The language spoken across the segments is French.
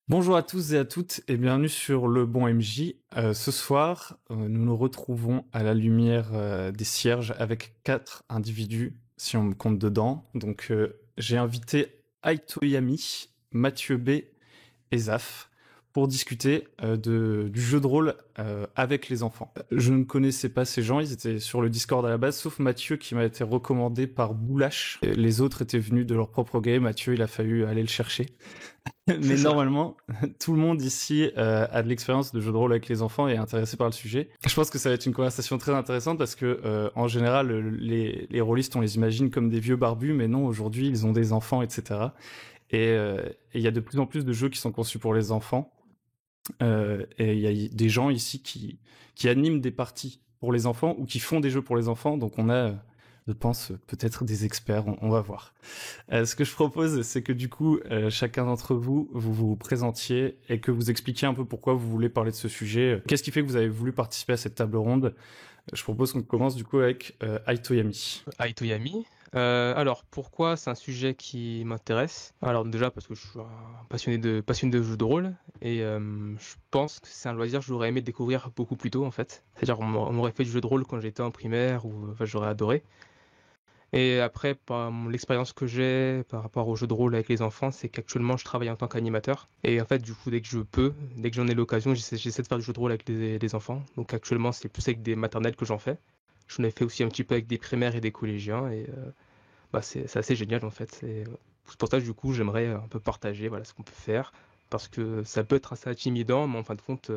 Bonjour à tous et à toutes et bienvenue sur Le Bon MJ. Ce soir, nous nous retrouvons à la lumière des cierges avec 4 individus, si on me compte dedans. Donc j'ai invité Aitoyami, Mathieu B et Zaf pour discuter du jeu de rôle avec les enfants. Je ne connaissais pas ces gens, ils étaient sur le Discord à la base, sauf Mathieu qui m'a été recommandé par Boulash. Les autres étaient venus de leur propre game, Mathieu il a fallu aller le chercher. C'est Mais ça. normalement, tout le monde ici a de l'expérience de jeu de rôle avec les enfants et est intéressé par le sujet. Je pense que ça va être une conversation très intéressante parce que, en général, les rôlistes, on les imagine comme des vieux barbus, mais non, aujourd'hui, ils ont des enfants, etc. Et il y a de plus en plus de jeux qui sont conçus pour les enfants. Et il y a des gens ici qui animent des parties pour les enfants ou qui font des jeux pour les enfants. Donc on a, je pense, peut-être des experts, on va voir. Ce que je propose, c'est que du coup, chacun d'entre vous, vous vous présentiez et que vous expliquiez un peu pourquoi vous voulez parler de ce sujet. Qu'est-ce qui fait que vous avez voulu participer à cette table ronde? Je propose qu'on commence du coup avec Aitoyami. Aitoyami. Alors, pourquoi c'est un sujet qui m'intéresse? Alors déjà parce que je suis un passionné de jeux de rôle et je pense que c'est un loisir que j'aurais aimé découvrir beaucoup plus tôt en fait. C'est-à-dire on m'aurait fait du jeu de rôle quand j'étais en primaire ou enfin, j'aurais adoré. Et après, l'expérience que j'ai par rapport aux jeux de rôle avec les enfants, c'est qu'actuellement je travaille en tant qu'animateur. Et en fait, du coup, dès que je peux, dès que j'en ai l'occasion, j'essaie de faire du jeu de rôle avec les enfants. Donc actuellement, c'est plus avec des maternelles que j'en fais. J'en ai fait aussi un petit peu avec des primaires et des collégiens et c'est assez génial en fait. C'est pour ça du coup j'aimerais un peu partager voilà ce qu'on peut faire parce que ça peut être assez intimidant mais en fin de compte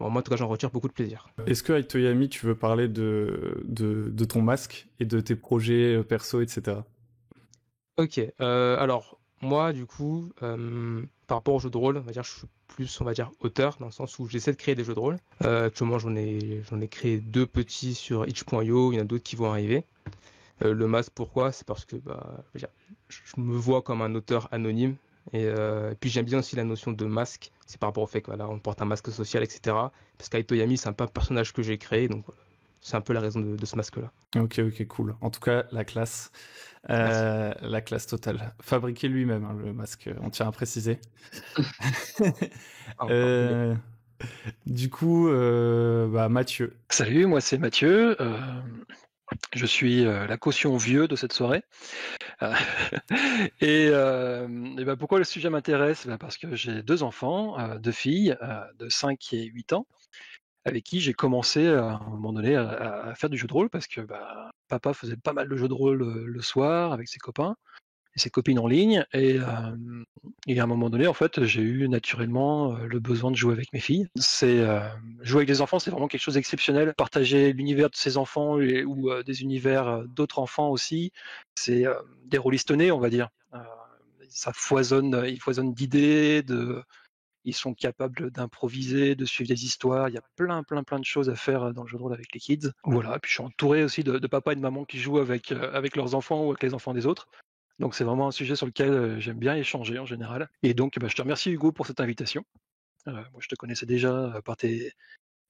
bon, moi en tout cas j'en retire beaucoup de plaisir. Est-ce que Aitoyami, tu veux parler de ton masque et de tes projets perso, etc. Ok, alors moi du coup par rapport aux jeux de rôle, on va dire je suis plus on va dire auteur dans le sens où j'essaie de créer des jeux de rôle. Actuellement j'en ai créé deux petits sur itch.io, il y en a d'autres qui vont arriver. Le masque, pourquoi? C'est parce que je me vois comme un auteur anonyme. Et puis j'aime bien aussi la notion de masque. C'est par rapport au fait que voilà, on porte un masque social, etc. Parce qu'Aito Yami, c'est un peu un personnage que j'ai créé, donc voilà. C'est un peu la raison de ce masque-là. Ok, ok, cool. En tout cas, la classe. Merci. La classe totale. Fabriqué lui-même, hein, le masque, on tient à préciser. Ah, encore mieux. euh, du coup, Mathieu. Salut, moi c'est Mathieu. Je suis la caution vieux de cette soirée. Euh, et pourquoi le sujet m'intéresse? Parce que j'ai deux enfants, deux filles de 5 et 8 ans, avec qui j'ai commencé à un moment donné à faire du jeu de rôle parce que papa faisait pas mal de jeux de rôle le soir avec ses copains et ses copines en ligne. Et à un moment donné, en fait, j'ai eu naturellement le besoin de jouer avec mes filles. Jouer avec des enfants, c'est vraiment quelque chose d'exceptionnel. Partager l'univers de ses enfants ou des univers d'autres enfants aussi, c'est des rôlistes nés, on va dire. Ça foisonne, ils foisonnent d'idées, ils sont capables d'improviser, de suivre des histoires. Il y a plein de choses à faire dans le jeu de rôle avec les kids. Voilà. Et puis je suis entouré aussi de papa et de maman qui jouent avec leurs enfants ou avec les enfants des autres. Donc c'est vraiment un sujet sur lequel j'aime bien échanger en général. Et donc je te remercie Hugo pour cette invitation. Moi je te connaissais déjà par tes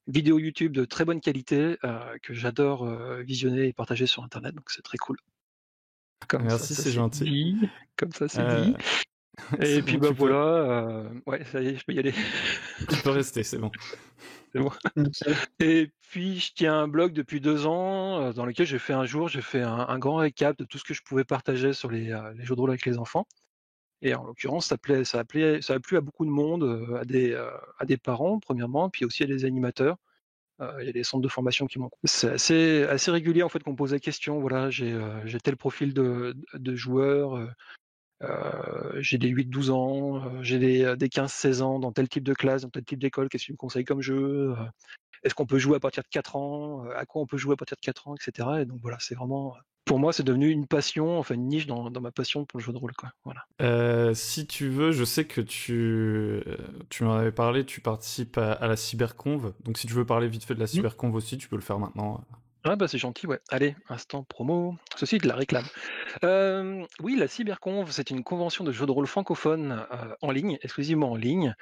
vidéos YouTube de très bonne qualité que j'adore visionner et partager sur Internet. Donc c'est très cool. Comme ça, Merci, ça c'est c'est gentil. dit. Comme ça c'est Euh, dit. Et c'est puis bon, tu peux, voilà. Ouais, ça y est, je peux y aller. tu peux rester, c'est bon. C'est bon. Et puis je tiens un blog depuis 2 ans dans lequel j'ai fait un grand récap de tout ce que je pouvais partager sur les jeux de rôle avec les enfants. Et en l'occurrence, ça a plu à beaucoup de monde, à des parents premièrement, puis aussi à des animateurs. Il y a des centres de formation qui m'ont. C'est assez régulier en fait qu'on me pose la question. Voilà, j'ai tel profil de joueur. J'ai des 8-12 ans, j'ai des 15-16 ans dans tel type de classe, dans tel type d'école. Qu'est-ce que tu me conseilles comme jeu? Est-ce qu'on peut jouer à partir de 4 ans? À quoi on peut jouer à partir de 4 ans, etc. Et donc voilà, c'est vraiment, pour moi, c'est devenu une passion, enfin une niche dans ma passion pour le jeu de rôle, quoi. Voilà. Si tu veux, je sais que tu m'en avais parlé, tu participes à la cyberconve. Donc si tu veux parler vite fait de la Mmh. cyberconve aussi, tu peux le faire maintenant. Ah c'est gentil, ouais. Allez, instant promo, ceci est de la réclame. Oui, la Cyberconf, c'est une convention de jeux de rôle francophone en ligne, exclusivement en ligne,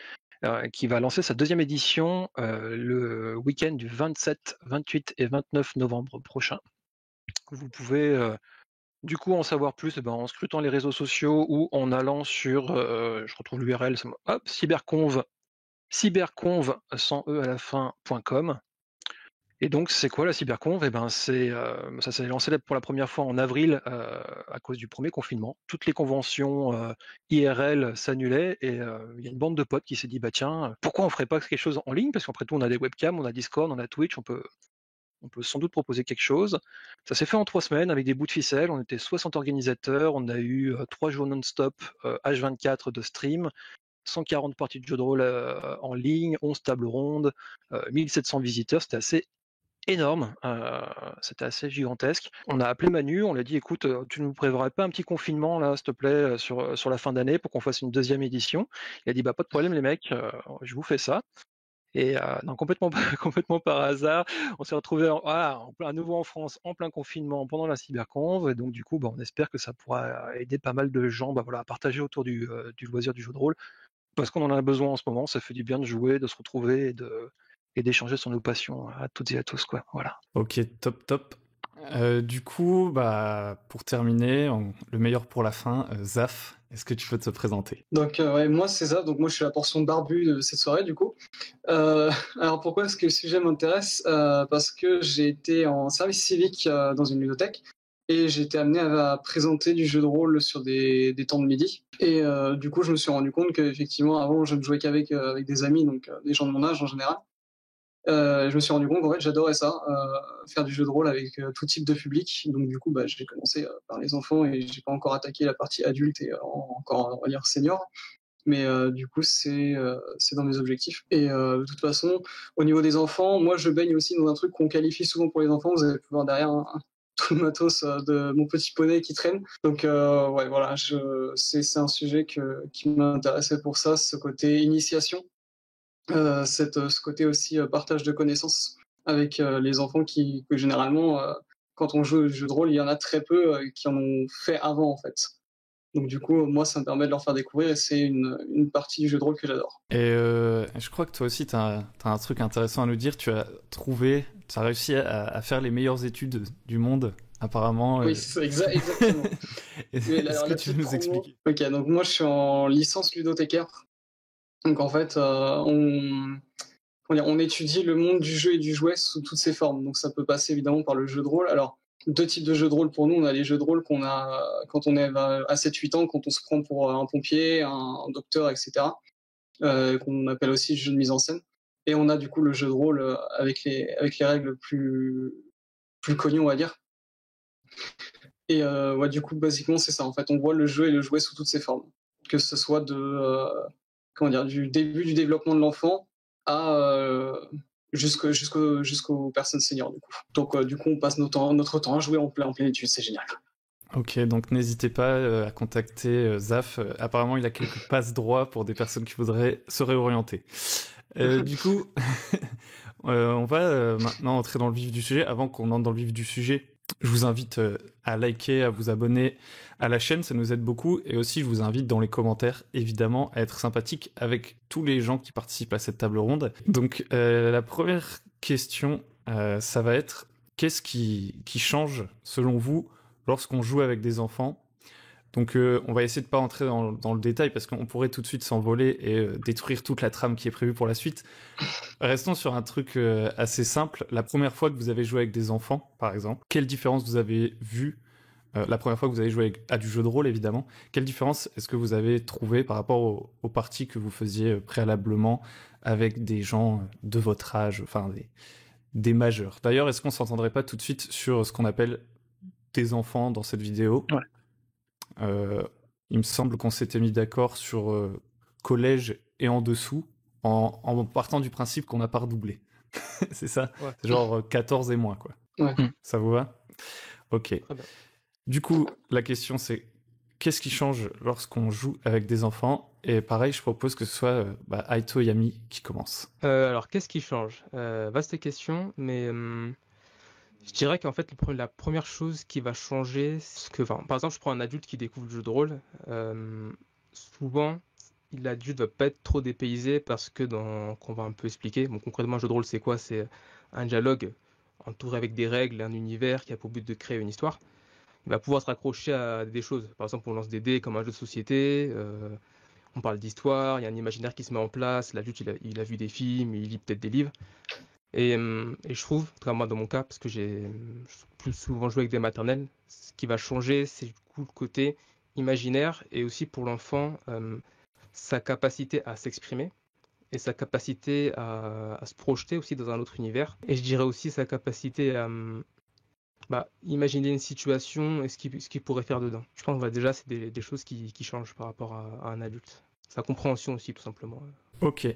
qui va lancer sa deuxième édition le week-end du 27, 28 et 29 novembre prochain. Vous pouvez Du coup, en savoir plus, en scrutant les réseaux sociaux ou en allant sur, je retrouve l'URL, hop, cyberconv sans e à la fin.com. Et donc, c'est quoi la cyberconv? Ça s'est lancé pour la première fois en avril à cause du premier confinement. Toutes les conventions IRL s'annulaient et il y a une bande de potes qui s'est dit, bah tiens, pourquoi on ferait pas quelque chose en ligne? Parce qu'après tout, on a des webcams, on a Discord, on a Twitch, on peut sans doute proposer quelque chose. Ça s'est fait en 3 semaines avec des bouts de ficelle. On était 60 organisateurs, on a eu 3 jours non-stop, H24 de stream, 140 parties de jeux de rôle en ligne, 11 tables rondes, 1700 visiteurs. C'était assez énorme, c'était assez gigantesque. On a appelé Manu, on lui a dit écoute, tu ne nous prévoirais pas un petit confinement là, s'il te plaît, sur la fin d'année pour qu'on fasse une deuxième édition. Il a dit bah pas de problème les mecs, je vous fais ça. Et non, complètement, complètement par hasard, on s'est retrouvé à nouveau en France, en plein confinement, pendant la cyberconv. Et donc du coup, on espère que ça pourra aider pas mal de gens à partager autour du loisir du jeu de rôle, parce qu'on en a besoin en ce moment. Ça fait du bien de jouer, de se retrouver et d'échanger sur nos passions à toutes et à tous, quoi. Voilà. Ok, top, top. Du coup, pour terminer, le meilleur pour la fin, Zaf, est-ce que tu peux te présenter? Donc, ouais, moi, c'est ça. Donc, moi, je suis la portion barbue de cette soirée, du coup. Alors, pourquoi est-ce que le sujet m'intéresse? Parce que j'ai été en service civique dans une ludothèque et j'ai été amené à présenter du jeu de rôle sur des temps de midi. Et du coup, je me suis rendu compte qu'effectivement, avant, je ne jouais qu'avec avec des amis, donc des gens de mon âge en général. Je me suis rendu compte qu'en fait j'adorais ça, faire du jeu de rôle avec tout type de public. Donc du coup, j'ai commencé par les enfants et j'ai pas encore attaqué la partie adulte et encore on va dire senior. Mais du coup, c'est dans mes objectifs. Et de toute façon, au niveau des enfants, moi je baigne aussi dans un truc qu'on qualifie souvent pour les enfants. Vous allez pouvoir derrière tout le matos de mon petit poney qui traîne. Donc ouais, voilà, c'est un sujet qui m'intéressait pour ça, ce côté initiation. Ce côté aussi partage de connaissances avec les enfants que généralement, quand on joue au jeu de rôle, il y en a très peu qui en ont fait avant en fait. Donc du coup, moi, ça me permet de leur faire découvrir et c'est une partie du jeu de rôle que j'adore. Et je crois que toi aussi, tu as un truc intéressant à nous dire. Tu as réussi à faire les meilleures études du monde, apparemment. Oui, c'est ça, exactement. Est-ce que tu peux nous expliquer? Ok, donc moi, je suis en licence ludothécaire. Donc en fait, on étudie le monde du jeu et du jouet sous toutes ses formes. Donc ça peut passer évidemment par le jeu de rôle. Alors, 2 types de jeux de rôle pour nous. On a les jeux de rôle qu'on a quand on est à 7-8 ans, quand on se prend pour un pompier, un docteur, etc. Qu'on appelle aussi jeu de mise en scène. Et on a du coup le jeu de rôle avec les règles plus connues, on va dire. Et ouais, du coup, basiquement, c'est ça. En fait, on voit le jeu et le jouet sous toutes ses formes. Que ce soit du début du développement de l'enfant jusqu'aux personnes seniors, du coup. Donc, du coup, on passe notre temps à jouer en pleine étude. C'est génial. Ok, donc n'hésitez pas à contacter Zaf. Apparemment, il a quelques passes droits pour des personnes qui voudraient se réorienter. Du coup, on va maintenant entrer dans le vif du sujet. Avant qu'on entre dans le vif du sujet, je vous invite à liker, à vous abonner à la chaîne, ça nous aide beaucoup. Et aussi, je vous invite dans les commentaires, évidemment, à être sympathique avec tous les gens qui participent à cette table ronde. Donc, la première question, ça va être qu'est-ce qui change, selon vous, lorsqu'on joue avec des enfants? Donc on va essayer de pas entrer dans le détail parce qu'on pourrait tout de suite s'envoler et détruire toute la trame qui est prévue pour la suite. Restons sur un truc assez simple. La première fois que vous avez joué avec des enfants, par exemple, quelle différence vous avez vue la première fois que vous avez joué à du jeu de rôle, évidemment, quelle différence est-ce que vous avez trouvé par rapport aux parties que vous faisiez préalablement avec des gens de votre âge, enfin des majeurs? D'ailleurs, est-ce qu'on s'entendrait pas tout de suite sur ce qu'on appelle des enfants dans cette vidéo? Ouais. Il me semble qu'on s'était mis d'accord sur collège et en dessous, en partant du principe qu'on n'a pas redoublé. C'est ça? Ouais. C'est genre 14 et moins, quoi. Ouais. Ça vous va? Ok. Très bien. Du coup, la question c'est qu'est-ce qui change lorsqu'on joue avec des enfants? Et pareil, je propose que ce soit Aito et Yami qui commencent. Alors, qu'est-ce qui change? Vaste question, mais je dirais qu'en fait, la première chose qui va changer, c'est que, par exemple, je prends un adulte qui découvre le jeu de rôle. Souvent, l'adulte va pas être trop dépaysé parce que, qu'on va un peu expliquer. Bon, concrètement, un jeu de rôle, c'est quoi? C'est un dialogue entouré avec des règles, un univers qui a pour but de créer une histoire. il va pouvoir se raccrocher à des choses. Par exemple, on lance des dés comme un jeu de société, on parle d'histoire, il y a un imaginaire qui se met en place, l'adulte il a vu des films, il lit peut-être des livres. Et je trouve, en tout cas moi dans mon cas, parce que j'ai plus souvent joué avec des maternelles, ce qui va changer, c'est du coup le côté imaginaire et aussi pour l'enfant, sa capacité à s'exprimer et sa capacité à se projeter aussi dans un autre univers. Et je dirais aussi sa capacité à imaginer une situation et ce qu'il pourrait faire dedans. Je pense que déjà, c'est des choses qui changent par rapport à un adulte. Sa compréhension aussi, tout simplement. Ok,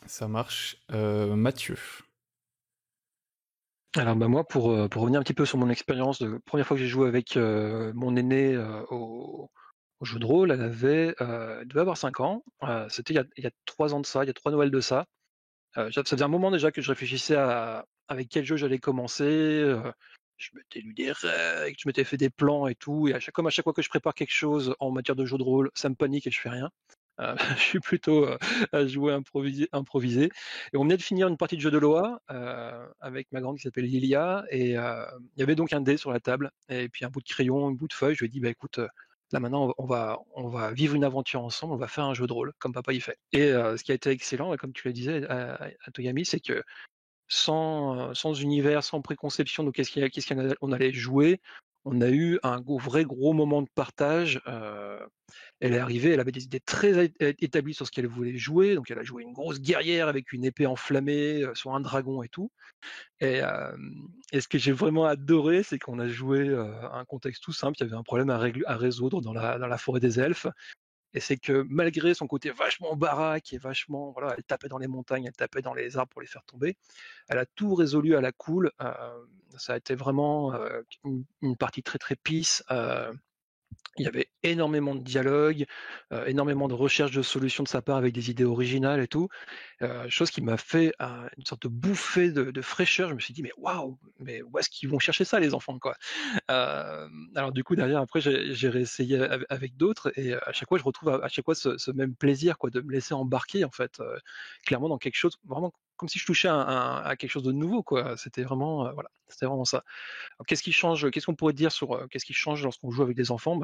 ça marche. Mathieu. Alors moi, pour revenir un petit peu sur mon expérience, de première fois que j'ai joué avec mon aîné au jeu de rôle, elle devait avoir 5 ans. C'était il y a 3 ans de ça, il y a 3 Noëls de ça. Ça faisait un moment déjà que je réfléchissais avec quel jeu j'allais commencer. Je m'étais lu des règles, je m'étais fait des plans et tout. Et à chaque fois que je prépare quelque chose en matière de jeu de rôle, ça me panique et je fais rien. Je suis plutôt à jouer improvisé. Et on venait de finir une partie de jeu de loi avec ma grande qui s'appelle Lilia. Et il y avait donc un dé sur la table, et puis un bout de crayon, un bout de feuille. Je lui ai dit, bah écoute, là maintenant on va vivre une aventure ensemble, on va faire un jeu de rôle, comme papa y fait. Et ce qui a été excellent, et comme tu le disais à Toyami, c'est que sans univers, sans préconception de qu'est-ce qu'on allait jouer, on a eu un vrai gros moment de partage. Elle est arrivée, elle avait des idées très établies sur ce qu'elle voulait jouer, donc elle a joué une grosse guerrière avec une épée enflammée sur un dragon et tout. Et ce que j'ai vraiment adoré, c'est qu'on a joué un contexte tout simple. Il y avait un problème à résoudre dans la forêt des elfes. Et c'est que malgré son côté vachement baraque et vachement, voilà, elle tapait dans les montagnes, elle tapait dans les arbres pour les faire tomber, elle a tout résolu à la cool. Ça a été vraiment une partie très très peace. Il y avait énormément de dialogue, énormément de recherche de solutions de sa part avec des idées originales et tout. Chose qui m'a fait une sorte de bouffée de fraîcheur. Je me suis dit, mais waouh, mais où est-ce qu'ils vont chercher ça, les enfants, quoi. Alors du coup, derrière, après, j'ai réessayé avec d'autres, et à chaque fois, je retrouve à chaque fois ce même plaisir, quoi, de me laisser embarquer, en fait, clairement dans quelque chose, vraiment comme si je touchais à quelque chose de nouveau, quoi. C'était vraiment, voilà, c'était vraiment ça. Alors, qu'est-ce qui change? Qu'est-ce qu'on pourrait dire sur qu'est-ce qui change lorsqu'on joue avec des enfants?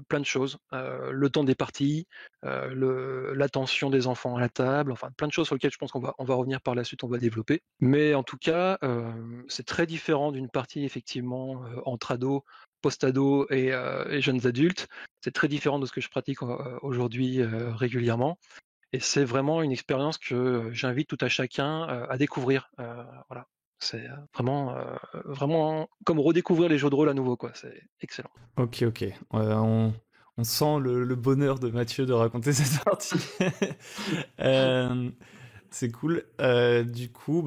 Plein de choses. Le temps des parties, l'attention des enfants à la table, enfin plein de choses sur lesquelles je pense on va revenir par la suite, on va développer. Mais en tout cas, c'est très différent d'une partie effectivement entre ados, post-ados et jeunes adultes. C'est très différent de ce que je pratique aujourd'hui régulièrement. Et c'est vraiment une expérience que j'invite tout à chacun à découvrir. Voilà. C'est vraiment comme redécouvrir les jeux de rôle à nouveau, quoi. C'est excellent. Ok. On sent le bonheur de Mathieu de raconter cette partie. C'est cool. Du coup,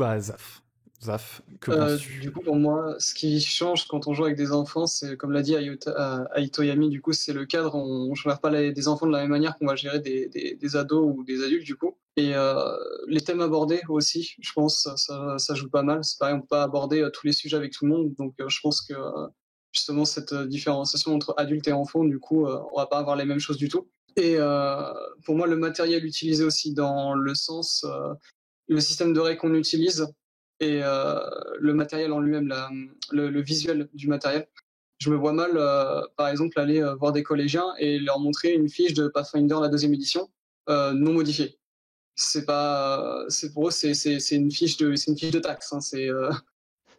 Zaf, que penses-tu? Du coup, pour moi, ce qui change quand on joue avec des enfants, c'est, comme l'a dit Aitoyami, du coup, c'est le cadre. On ne gère pas des enfants de la même manière qu'on va gérer des ados ou des adultes, du coup. Et les thèmes abordés aussi, je pense, ça joue pas mal. C'est pareil, on peut pas aborder tous les sujets avec tout le monde. Donc, je pense que justement, cette différenciation entre adultes et enfants, du coup, on va pas avoir les mêmes choses du tout. Et pour moi, le matériel utilisé aussi dans le sens, le système de règles qu'on utilise, et le matériel en lui-même, le visuel du matériel. Je me vois mal, par exemple, aller voir des collégiens et leur montrer une fiche de Pathfinder, la 2e édition, non modifiée. C'est pas, c'est pour eux, c'est une fiche de taxe. Hein.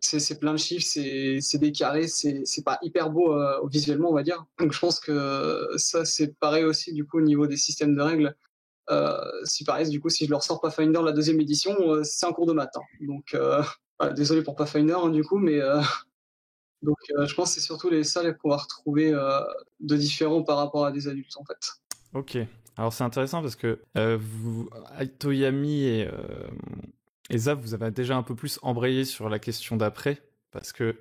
C'est plein de chiffres, c'est des carrés, c'est pas hyper beau visuellement, on va dire. Donc je pense que ça, c'est pareil aussi du coup au niveau des systèmes de règles. Si pareil, du coup, si je leur sors Pathfinder la 2e édition, c'est un cours de maths. Hein. Donc, désolé pour Pathfinder, hein, du coup, mais donc je pense que c'est surtout les salles qu'on va retrouver de différents par rapport à des adultes, en fait. Ok. Alors c'est intéressant parce que vous, Aitoyami et Zaf, vous avez déjà un peu plus embrayé sur la question d'après. Parce que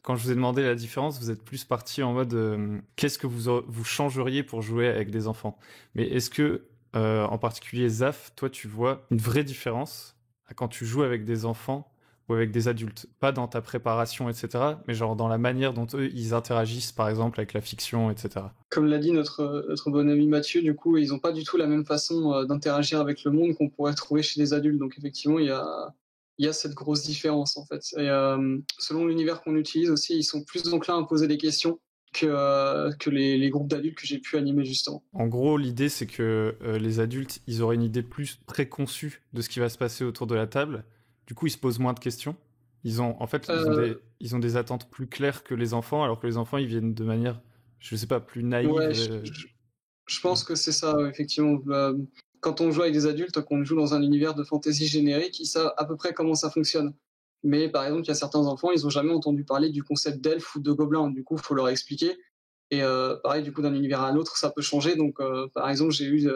quand je vous ai demandé la différence, vous êtes plus parti en mode qu'est-ce que vous changeriez pour jouer avec des enfants. Mais est-ce que, en particulier Zaf, toi tu vois une vraie différence quand tu joues avec des enfants ou avec des adultes? Pas dans ta préparation, etc., mais genre dans la manière dont eux, ils interagissent, par exemple, avec la fiction, etc. Comme l'a dit notre bon ami Mathieu, du coup, ils n'ont pas du tout la même façon d'interagir avec le monde qu'on pourrait trouver chez les adultes. Donc effectivement, il y a il y a cette grosse différence en fait. Et selon l'univers qu'on utilise aussi, ils sont plus enclins à poser des questions que les groupes d'adultes que j'ai pu animer justement. En gros, l'idée, c'est que les adultes, ils auraient une idée plus préconçue de ce qui va se passer autour de la table. Du coup, ils se posent moins de questions. En fait, ils ont des attentes plus claires que les enfants, alors que les enfants, ils viennent de manière, je sais pas, plus naïve. Ouais, je pense que c'est ça, effectivement. Quand on joue avec des adultes, qu'on joue dans un univers de fantasy générique, ils savent à peu près comment ça fonctionne. Mais par exemple, il y a certains enfants, ils n'ont jamais entendu parler du concept d'elfe ou de gobelin. Du coup, il faut leur expliquer. Et pareil, du coup, d'un univers à un autre, ça peut changer. Donc, par exemple, j'ai eu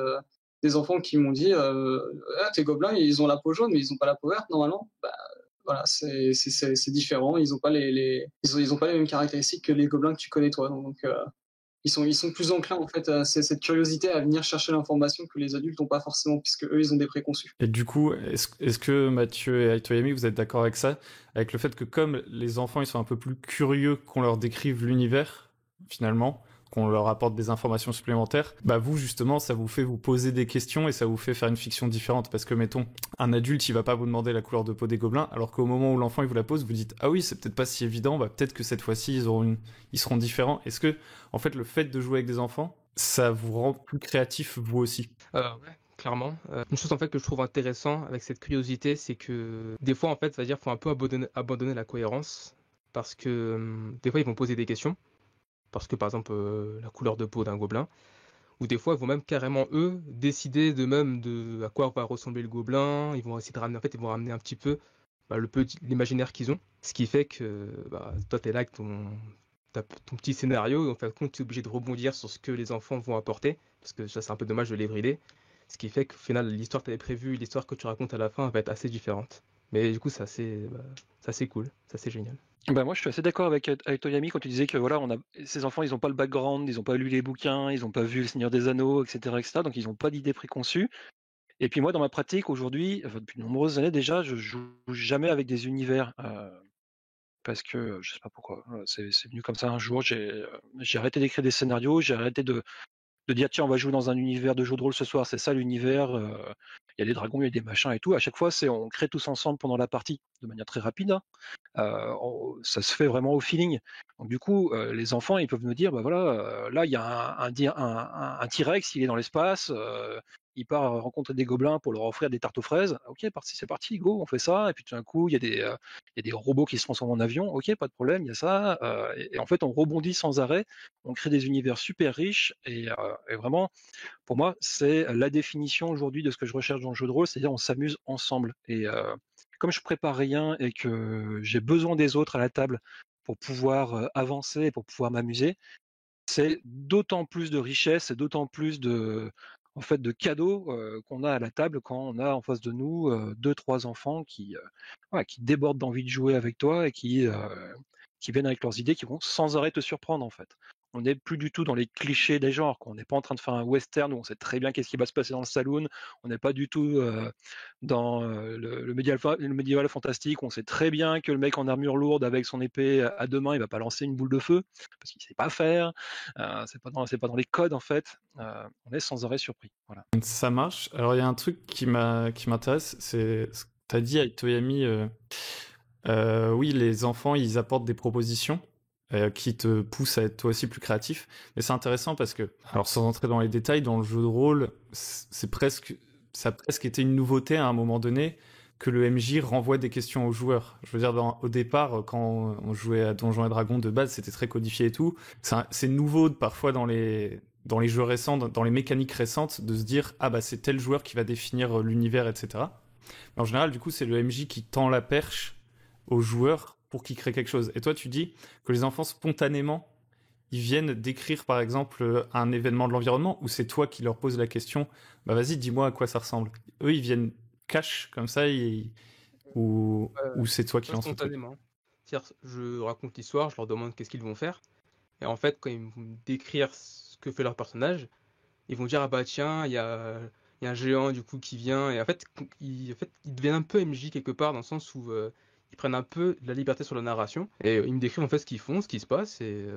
des enfants qui m'ont dit ah, tes gobelins, ils ont la peau jaune, mais ils n'ont pas la peau verte, normalement. Bah, voilà, c'est différent. Ils n'ont pas ils ont pas les mêmes caractéristiques que les gobelins que tu connais, toi. Donc, ils sont plus enclins, en fait, à cette curiosité à venir chercher l'information que les adultes n'ont pas forcément, puisque eux, ils ont des préconçus. Et du coup, est-ce que Mathieu et Aitoyami, vous êtes d'accord avec ça? Avec le fait que comme les enfants, ils sont un peu plus curieux qu'on leur décrive l'univers, finalement, qu'on leur apporte des informations supplémentaires, bah vous, justement, ça vous fait vous poser des questions et ça vous fait faire une fiction différente. Parce que, mettons, un adulte, il va pas vous demander la couleur de peau des gobelins, alors qu'au moment où l'enfant, il vous la pose, vous dites, ah oui, c'est peut-être pas si évident, bah peut-être que cette fois-ci, ils seront différents. Est-ce que, en fait, le fait de jouer avec des enfants, ça vous rend plus créatif, vous aussi? Ouais, clairement. Une chose en fait que je trouve intéressant avec cette curiosité, c'est que des fois en fait, ça veut dire faut un peu abandonner la cohérence parce que des fois ils vont poser des questions parce que par exemple la couleur de peau d'un gobelin ou des fois ils vont même carrément eux décider d'eux-mêmes de à quoi va ressembler le gobelin. Ils vont essayer de ramener en fait ils vont ramener un petit peu l'imaginaire qu'ils ont, ce qui fait que toi t'es là avec ton petit scénario et en fin de compte tu es obligé de rebondir sur ce que les enfants vont apporter parce que ça c'est un peu dommage de les brider. Ce qui fait qu'au final, l'histoire que tu avais prévue, l'histoire que tu racontes à la fin va être assez différente. Mais du coup, c'est assez cool, c'est assez génial. Bah moi, je suis assez d'accord avec Toyami quand tu disais que voilà, ces enfants, ils n'ont pas le background, ils n'ont pas lu les bouquins, ils n'ont pas vu Le Seigneur des Anneaux, etc., etc. Donc, ils n'ont pas d'idées préconçues. Et puis moi, dans ma pratique aujourd'hui, depuis de nombreuses années déjà, je joue jamais avec des univers parce que je sais pas pourquoi. C'est venu comme ça un jour. J'ai arrêté d'écrire des scénarios, j'ai arrêté de dire tiens on va jouer dans un univers de jeu de rôle ce soir, c'est ça l'univers, il y a des dragons, il y a des machins et tout. À chaque fois on crée tous ensemble pendant la partie de manière très rapide, hein. Ça se fait vraiment au feeling. Donc du coup les enfants ils peuvent me dire bah voilà là il y a un T-Rex, il est dans l'espace, il part rencontrer des gobelins pour leur offrir des tartes aux fraises. Ok, c'est parti, go, on fait ça. Et puis tout d'un coup, il y a des robots qui se transforment en avion. Ok, pas de problème, il y a ça. Et en fait, on rebondit sans arrêt. On crée des univers super riches. Et vraiment, pour moi, c'est la définition aujourd'hui de ce que je recherche dans le jeu de rôle, c'est-à-dire on s'amuse ensemble. Et comme je prépare rien et que j'ai besoin des autres à la table pour pouvoir avancer et pour pouvoir m'amuser, c'est d'autant plus de richesse et d'autant plus en fait, de cadeaux qu'on a à la table quand on a en face de nous 2-3 enfants voilà, qui débordent d'envie de jouer avec toi et qui viennent avec leurs idées, qui vont sans arrêt te surprendre en fait. On n'est plus du tout dans les clichés des genres. On n'est pas en train de faire un western où on sait très bien qu'est-ce qui va se passer dans le saloon. On n'est pas du tout dans le médiéval fantastique. On sait très bien que le mec en armure lourde avec son épée à deux mains, il va pas lancer une boule de feu parce qu'il sait pas faire. C'est pas dans les codes en fait. On est sans arrêt surpris. Voilà. Ça marche. Alors il y a un truc qui m'intéresse, c'est ce que tu as dit avec Toyami. Oui, les enfants, ils apportent des propositions qui te poussent à être toi aussi plus créatif. Mais c'est intéressant parce que, alors sans entrer dans les détails, dans le jeu de rôle, ça a presque été une nouveauté à un moment donné que le MJ renvoie des questions aux joueurs. Je veux dire, au départ, quand on jouait à Donjons et Dragons de base, c'était très codifié et tout. C'est nouveau parfois dans les jeux récents, dans les mécaniques récentes, de se dire ah bah c'est tel joueur qui va définir l'univers, etc. Mais en général, du coup, c'est le MJ qui tend la perche aux joueurs pour qu'ils créent quelque chose. Et toi, tu dis que les enfants, spontanément, ils viennent décrire, par exemple, un événement de l'environnement, ou c'est toi qui leur poses la question, bah vas-y, dis-moi à quoi ça ressemble. Eux, ils viennent cash, comme ça, ou c'est toi qui lance le truc. Spontanément. C'est-à-dire, je raconte l'histoire, je leur demande qu'est-ce qu'ils vont faire. Et en fait, quand ils vont me décrire ce que fait leur personnage, ils vont dire ah bah tiens, il y a un géant du coup qui vient. Et en fait, ils deviennent un peu MJ quelque part dans le sens où ils prennent un peu de la liberté sur la narration et ils me décrivent en fait ce qu'ils font, ce qui se passe et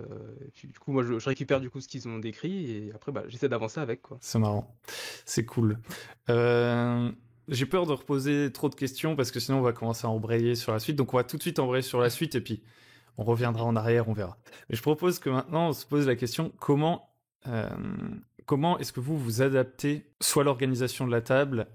puis du coup moi je récupère du coup ce qu'ils ont décrit et après bah, j'essaie d'avancer avec quoi. C'est marrant, c'est cool. J'ai peur de reposer trop de questions parce que sinon on va commencer à embrayer sur la suite. Donc on va tout de suite embrayer sur la suite et puis on reviendra en arrière, on verra. Mais je propose que maintenant on se pose la question euh, comment est-ce que vous vous adaptez soit l'organisation de la table,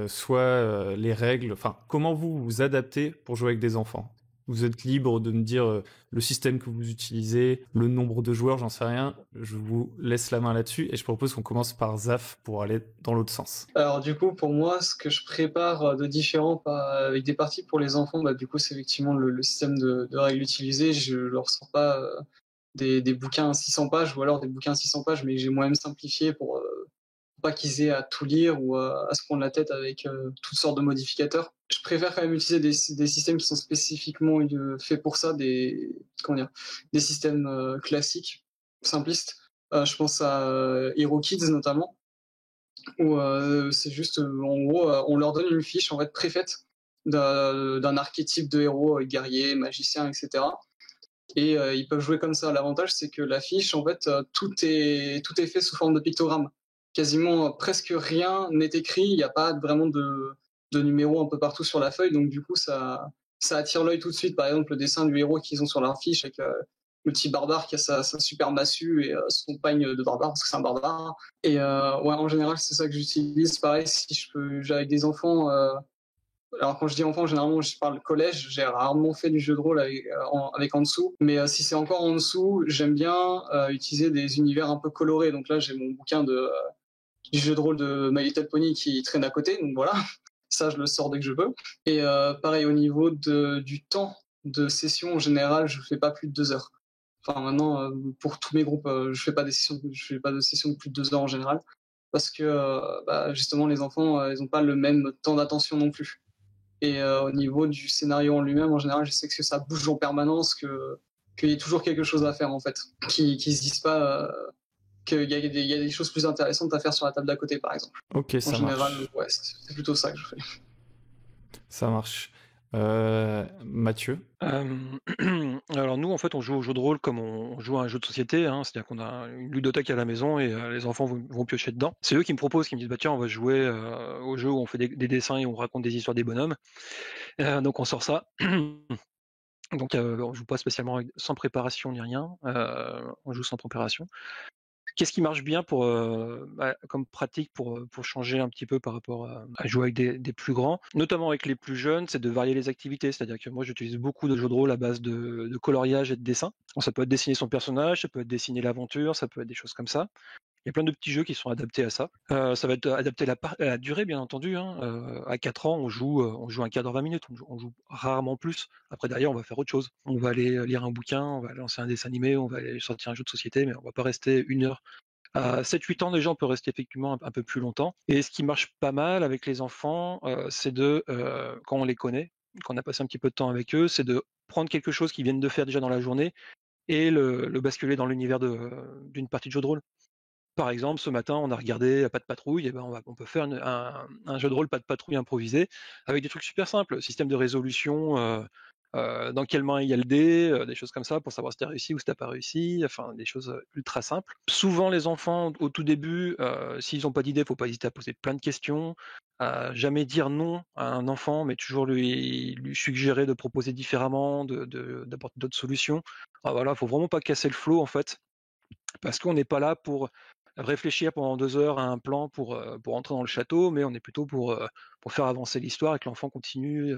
soit les règles. Enfin, comment vous vous adaptez pour jouer avec des enfants? Vous êtes libre de me dire le système que vous utilisez, le nombre de joueurs, j'en sais rien. Je vous laisse la main là-dessus et je propose qu'on commence par Zaf pour aller dans l'autre sens. Alors du coup, pour moi, ce que je prépare de différent avec des parties pour les enfants, bah, du coup, c'est effectivement le système de règles utilisées. Je leur sors pas des bouquins 600 pages ou alors des bouquins 600 pages, mais j'ai moi-même simplifié pour pas qu'ils aient à tout lire ou à se prendre la tête avec toutes sortes de modificateurs. Je préfère quand même utiliser des systèmes qui sont spécifiquement faits pour ça, comment dire, des systèmes classiques, simplistes. Je pense à Hero Kids notamment, où c'est juste, en gros, on leur donne une fiche en fait préfaite d'un archétype de héros, guerrier, magicien, etc. Et ils peuvent jouer comme ça. L'avantage, c'est que la fiche, en fait, tout est fait sous forme de pictogramme. Quasiment presque rien n'est écrit. Il n'y a pas vraiment de numéros un peu partout sur la feuille. Donc du coup, ça attire l'œil tout de suite. Par exemple, le dessin du héros qu'ils ont sur leur fiche avec le petit barbare qui a sa super massue et son pagne de barbare parce que c'est un barbare. Et ouais, en général, c'est ça que j'utilise. Pareil, si je peux, j'ai avec des enfants. Alors quand je dis enfant, généralement je parle collège, j'ai rarement fait du jeu de rôle avec en dessous, mais si c'est encore en dessous, j'aime bien utiliser des univers un peu colorés. Donc là j'ai mon bouquin du jeu de rôle de My Little Pony qui traîne à côté, donc voilà, ça je le sors dès que je peux. Et pareil au niveau du temps de session, en général je fais pas plus de 2 heures. Enfin maintenant pour tous mes groupes, je fais pas de session de plus de 2 heures en général, parce que bah, justement les enfants ils ont pas le même temps d'attention non plus. Et au niveau du scénario en lui-même, en général, je sais que ça bouge en permanence, qu'il y ait toujours quelque chose à faire en fait, qu'ils se disent pas qu'il y a des choses plus intéressantes à faire sur la table d'à côté, par exemple. Ok, En ça général, marche. ouais, c'est plutôt ça que je fais. Ça marche. Mathieu? Alors nous, en fait, on joue au jeu de rôle comme on joue à un jeu de société, hein, c'est-à-dire qu'on a une ludothèque à la maison et les enfants vont piocher dedans. C'est eux qui me proposent, qui me disent bah tiens, on va jouer au jeu où on fait des dessins et on raconte des histoires des bonhommes. Donc on sort ça. Donc on joue pas spécialement sans préparation ni rien, on joue sans préparation. Qu'est-ce qui marche bien comme pratique pour changer un petit peu par rapport à jouer avec des plus grands, notamment avec les plus jeunes, c'est de varier les activités. C'est-à-dire que moi, j'utilise beaucoup de jeux de rôle à base de coloriage et de dessin. Bon, ça peut être dessiner son personnage, ça peut être dessiner l'aventure, ça peut être des choses comme ça. Il y a plein de petits jeux qui sont adaptés à ça. Ça va être adapté à la durée, bien entendu, hein. À 4 ans, on joue un quart d'heure, 20 minutes. On joue rarement plus. Après, derrière, on va faire autre chose. On va aller lire un bouquin, on va lancer un dessin animé, on va aller sortir un jeu de société, mais on va pas rester 1 heure. À 7-8 ans, déjà, on peut rester effectivement un peu plus longtemps. Et ce qui marche pas mal avec les enfants, c'est quand on les connaît, quand on a passé un petit peu de temps avec eux, c'est de prendre quelque chose qu'ils viennent de faire déjà dans la journée et le basculer dans l'univers d'une partie de jeu de rôle. Par exemple, ce matin, on a regardé Pas de patrouille, et ben on peut faire un jeu de rôle Pas de patrouille improvisé avec des trucs super simples, système de résolution, dans quelle main il y a le dé, des choses comme ça pour savoir si tu as réussi ou si tu pas réussi, enfin des choses ultra simples. Souvent, les enfants, au tout début, s'ils n'ont pas d'idée, faut pas hésiter à poser plein de questions, jamais dire non à un enfant, mais toujours lui suggérer de proposer différemment, d'apporter d'autres solutions. Ah, voilà, faut vraiment pas casser le flow en fait, parce qu'on n'est pas là pour réfléchir pendant 2 heures à un plan pour entrer dans le château, mais on est plutôt pour faire avancer l'histoire et que l'enfant continue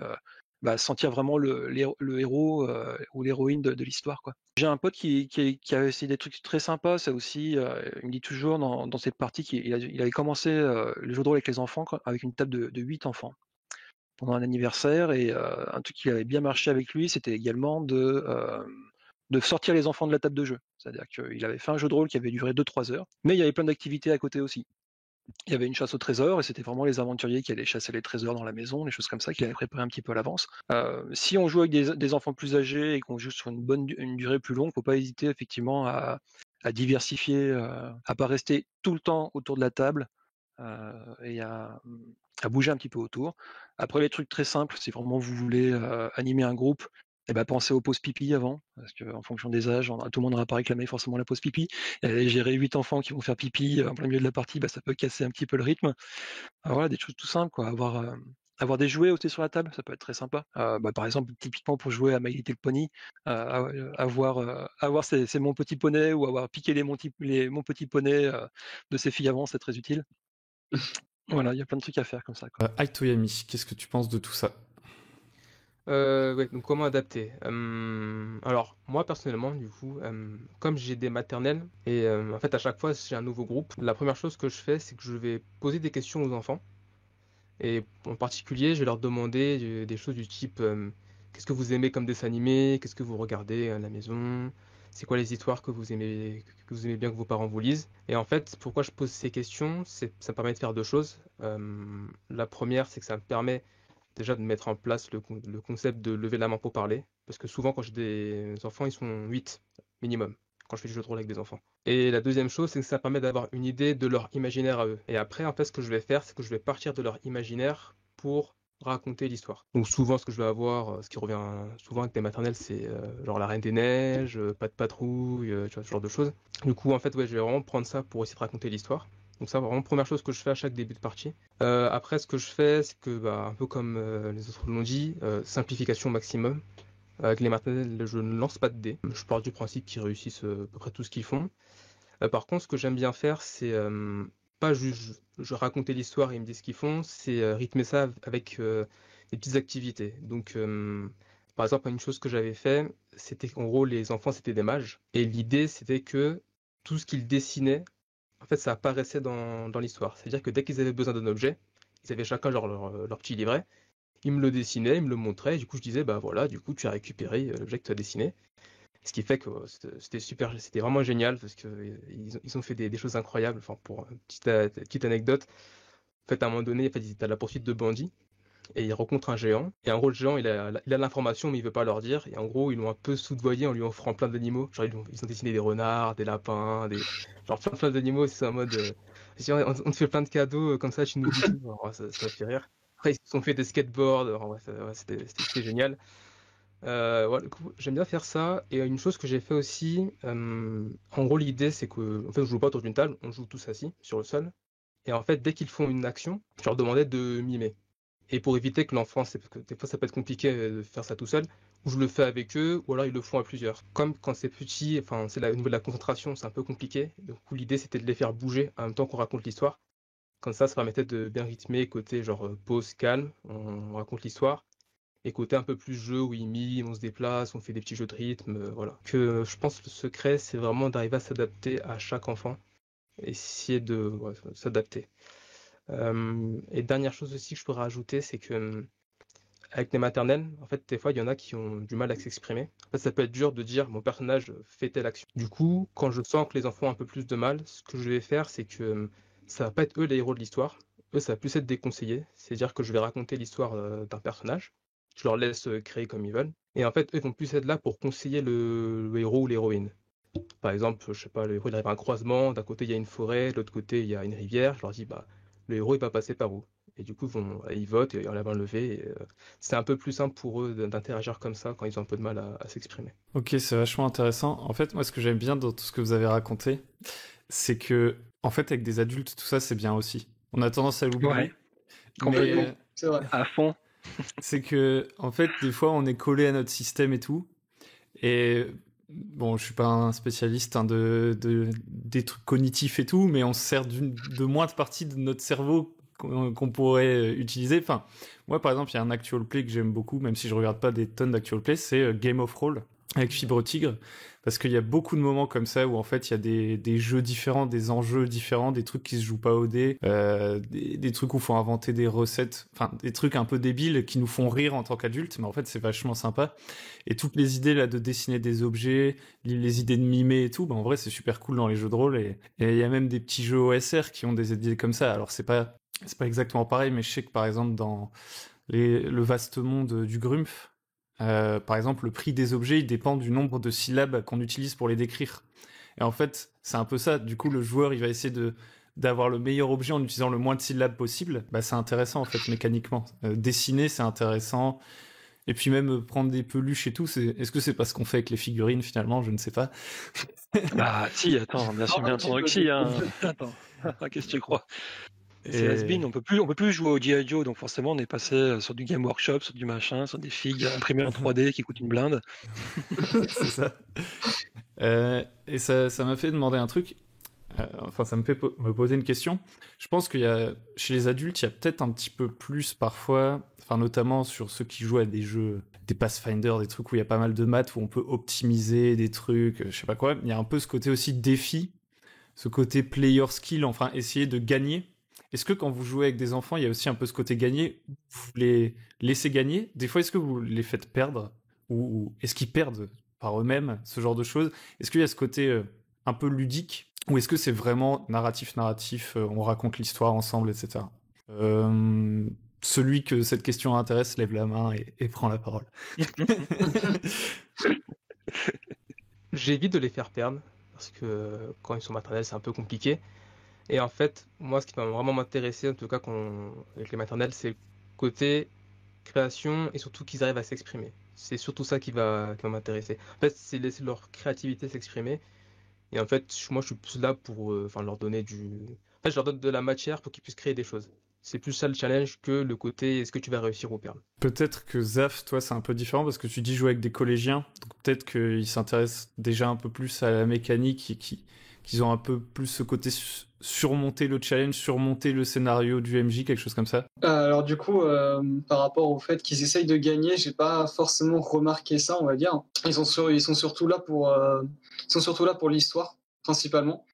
à sentir vraiment le héros ou l'héroïne de l'histoire, quoi. J'ai un pote qui a essayé des trucs très sympas, ça aussi, il me dit toujours dans cette partie il avait commencé le jeu de rôle avec les enfants avec une table de 8 enfants pendant un anniversaire, et un truc qui avait bien marché avec lui, c'était également de sortir les enfants de la table de jeu. C'est-à-dire qu'il avait fait un jeu de rôle qui avait duré 2-3 heures, mais il y avait plein d'activités à côté aussi. Il y avait une chasse au trésor, et c'était vraiment les aventuriers qui allaient chasser les trésors dans la maison, les choses comme ça, qu'il avait préparé un petit peu à l'avance. Si on joue avec des enfants plus âgés et qu'on joue sur une durée plus longue, faut pas hésiter effectivement à diversifier, à pas rester tout le temps autour de la table, et à bouger un petit peu autour. Après, les trucs très simples, si vraiment vous voulez animer un groupe, Et bah, pensez aux pauses pipi avant, parce qu'en fonction des âges, tout le monde n'aura pas réclamé forcément la pause pipi. Et gérer 8 enfants qui vont faire pipi en plein milieu de la partie, bah, ça peut casser un petit peu le rythme. Voilà, des choses tout simples, quoi. Avoir des jouets aussi sur la table, ça peut être très sympa. Bah, par exemple, typiquement pour jouer à My Little Pony, avoir c'est mon petit poney ou avoir piqué mon petit poney de ses filles avant, c'est très utile. Voilà, il y a plein de trucs à faire comme ça, quoi. Aitoyami, qu'est-ce que tu penses de tout ça? Ouais, donc comment adapter? Alors, moi personnellement, du coup, comme j'ai des maternelles, et en fait à chaque fois j'ai un nouveau groupe, la première chose que je fais, c'est que je vais poser des questions aux enfants. Et en particulier, je vais leur demander des choses du type qu'est-ce que vous aimez comme dessin animé? Qu'est-ce que vous regardez à la maison? C'est quoi les histoires que vous aimez bien que vos parents vous lisent? Et en fait, pourquoi je pose ces questions? Ça me permet de faire deux choses. La première, c'est que ça me permet déjà de mettre en place le concept de lever la main pour parler. Parce que souvent, quand j'ai des enfants, ils sont 8 minimum, quand je fais du jeu de rôle avec des enfants. Et la deuxième chose, c'est que ça permet d'avoir une idée de leur imaginaire à eux. Et après, en fait, ce que je vais faire, c'est que je vais partir de leur imaginaire pour raconter l'histoire. Donc souvent, ce que je vais avoir, ce qui revient souvent avec des maternelles, c'est genre La Reine des Neiges, Pas de patrouille, tu vois, ce genre de choses. Du coup, en fait, ouais, je vais vraiment prendre ça pour essayer de raconter l'histoire. Donc ça, vraiment, première chose que je fais à chaque début de partie. Après, ce que je fais, c'est que, bah, un peu comme les autres l'ont dit, simplification maximum. Avec les maternelles, je ne lance pas de dés. Je pars du principe qu'ils réussissent à peu près tout ce qu'ils font. Par contre, ce que j'aime bien faire, c'est pas juste je raconter l'histoire et ils me disent ce qu'ils font, c'est rythmer ça avec des petites activités. Donc, par exemple, une chose que j'avais fait, c'était qu'en gros, les enfants, c'était des mages. Et l'idée, c'était que tout ce qu'ils dessinaient, en fait, ça apparaissait dans l'histoire. C'est-à-dire que dès qu'ils avaient besoin d'un objet, ils avaient chacun leur petit livret, ils me le dessinaient, ils me le montraient, et du coup, je disais, bah voilà, du coup, tu as récupéré l'objet que tu as dessiné. Ce qui fait que c'était super, c'était vraiment génial parce que ils ont fait des choses incroyables. Enfin, pour une petite anecdote, en fait, à un moment donné, en fait, ils étaient à la poursuite de bandits et ils rencontrent un géant. Et en gros, le géant, il a l'information, mais il veut pas leur dire. Et en gros, ils l'ont un peu soudoyé en lui offrant plein d'animaux. Genre, ils ont dessiné des renards, des lapins, genre plein d'animaux. C'est en mode, on te fait plein de cadeaux comme ça, tu nous dis tout. Alors, ouais, ça fait rire. Après, ils se sont fait des skateboards. Alors, ouais, ouais, c'était génial. Ouais, du coup, j'aime bien faire ça. Et une chose que j'ai fait aussi, en gros, l'idée, c'est que, en fait, on joue pas autour d'une table, on joue tous assis sur le sol. Et en fait, dès qu'ils font une action, je leur demandais de mimer. Et pour éviter que l'enfant, parce que des fois, ça peut être compliqué de faire ça tout seul, ou je le fais avec eux, ou alors ils le font à plusieurs. Comme quand c'est petit, enfin, au niveau de la concentration, c'est un peu compliqué. Du coup, l'idée, c'était de les faire bouger en même temps qu'on raconte l'histoire. Comme ça permettait de bien rythmer, côté genre pause, calme, on raconte l'histoire et côté un peu plus jeu où il mime, on se déplace, on fait des petits jeux de rythme, voilà. Que je pense que le secret, c'est vraiment d'arriver à s'adapter à chaque enfant, essayer de ouais, s'adapter. Et dernière chose aussi que je pourrais rajouter, c'est que avec les maternelles, en fait, des fois, il y en a qui ont du mal à s'exprimer. En fait, ça peut être dur de dire mon personnage fait telle action. Du coup, quand je sens que les enfants ont un peu plus de mal, ce que je vais faire, c'est que ça va pas être eux les héros de l'histoire. Eux, ça va plus être des conseillers. C'est-à-dire que je vais raconter l'histoire d'un personnage. Je leur laisse créer comme ils veulent. Et en fait, eux ils vont plus être là pour conseiller le héros ou l'héroïne. Par exemple, je sais pas, le héros il arrive à un croisement, d'un côté il y a une forêt, de l'autre côté il y a une rivière. Je leur dis, bah, le héros il va passer par où? Et du coup, ils votent et ont la main levée. Et, c'est un peu plus simple pour eux d'interagir comme ça quand ils ont un peu de mal à s'exprimer. Ok, c'est vachement intéressant. En fait, moi, ce que j'aime bien dans tout ce que vous avez raconté, c'est que, en fait, avec des adultes, tout ça, c'est bien aussi. On a tendance à l'oublier. Ouais, Complètement, Mais c'est vrai. à fond. c'est que, en fait, des fois, on est collé à notre système et tout. Et bon, je suis pas un spécialiste hein, des trucs cognitifs et tout, mais on se sert de moindre partie de notre cerveau qu'on pourrait utiliser. Enfin, moi, par exemple, il y a un actual play que j'aime beaucoup, même si je regarde pas des tonnes d'actual play, c'est Game of Roll avec Fibre Tigre, parce qu'il y a beaucoup de moments comme ça où en fait il y a des jeux différents, des enjeux différents, des trucs qui se jouent pas au dé, des trucs où faut inventer des recettes, enfin des trucs un peu débiles qui nous font rire en tant qu'adultes, mais en fait c'est vachement sympa. Et toutes les idées là de dessiner des objets, les idées de mimer et tout, bah en vrai c'est super cool dans les jeux de rôle et il y a même des petits jeux OSR qui ont des idées comme ça. Alors c'est pas exactement pareil, mais je sais que par exemple dans le vaste monde du Grumpf, par exemple, le prix des objets, il dépend du nombre de syllabes qu'on utilise pour les décrire. Et en fait, c'est un peu ça. Du coup, le joueur, il va essayer d'avoir le meilleur objet en utilisant le moins de syllabes possible. Bah, c'est intéressant, en fait, mécaniquement. Dessiner, c'est intéressant. Et puis même prendre des peluches et tout, est-ce que c'est pas ce qu'on fait avec les figurines finalement? Je ne sais pas. Bah si, attends, bien sûr, bien entendu que si, hein. Attends, qu'est-ce que tu crois? C'est has-been, on peut plus jouer au G.I. Joe, donc forcément on est passé sur du Game Workshop, sur du machin, sur des figues imprimées en 3D qui coûtent une blinde. C'est ça. Et ça m'a fait demander un truc. Enfin, ça me fait me poser une question. Je pense chez les adultes, il y a peut-être un petit peu plus parfois, enfin notamment sur ceux qui jouent à des jeux, des Pathfinder, des trucs où il y a pas mal de maths, où on peut optimiser des trucs, je sais pas quoi. Il y a un peu ce côté aussi défi, ce côté player skill, enfin essayer de gagner. Est-ce que quand vous jouez avec des enfants, il y a aussi un peu ce côté gagner, vous les laissez gagner? Des fois, est-ce que vous les faites perdre? Ou est-ce qu'ils perdent par eux-mêmes, ce genre de choses? Est-ce qu'il y a ce côté un peu ludique? Ou est-ce que c'est vraiment narratif, on raconte l'histoire ensemble, etc. Celui que cette question intéresse lève la main et prend la parole. J'évite de les faire perdre, parce que quand ils sont maternels, c'est un peu compliqué. Et en fait, moi, ce qui va vraiment m'intéresser, en tout cas avec les maternelles, c'est le côté création et surtout qu'ils arrivent à s'exprimer. C'est surtout ça qui va m'intéresser. En fait, c'est laisser leur créativité s'exprimer. Et en fait, moi, je suis plus là pour leur donner En fait, je leur donne de la matière pour qu'ils puissent créer des choses. C'est plus ça le challenge que le côté est-ce que tu vas réussir ou perdre. Peut-être que Zaf, toi, c'est un peu différent parce que tu dis jouer avec des collégiens. Donc peut-être qu'ils s'intéressent déjà un peu plus à la mécanique et qu'ils ont un peu plus ce côté surmonter le challenge, surmonter le scénario du MJ, quelque chose comme ça. Alors du coup, par rapport au fait qu'ils essayent de gagner, j'ai pas forcément remarqué ça, on va dire. Ils sont surtout là pour l'histoire, principalement.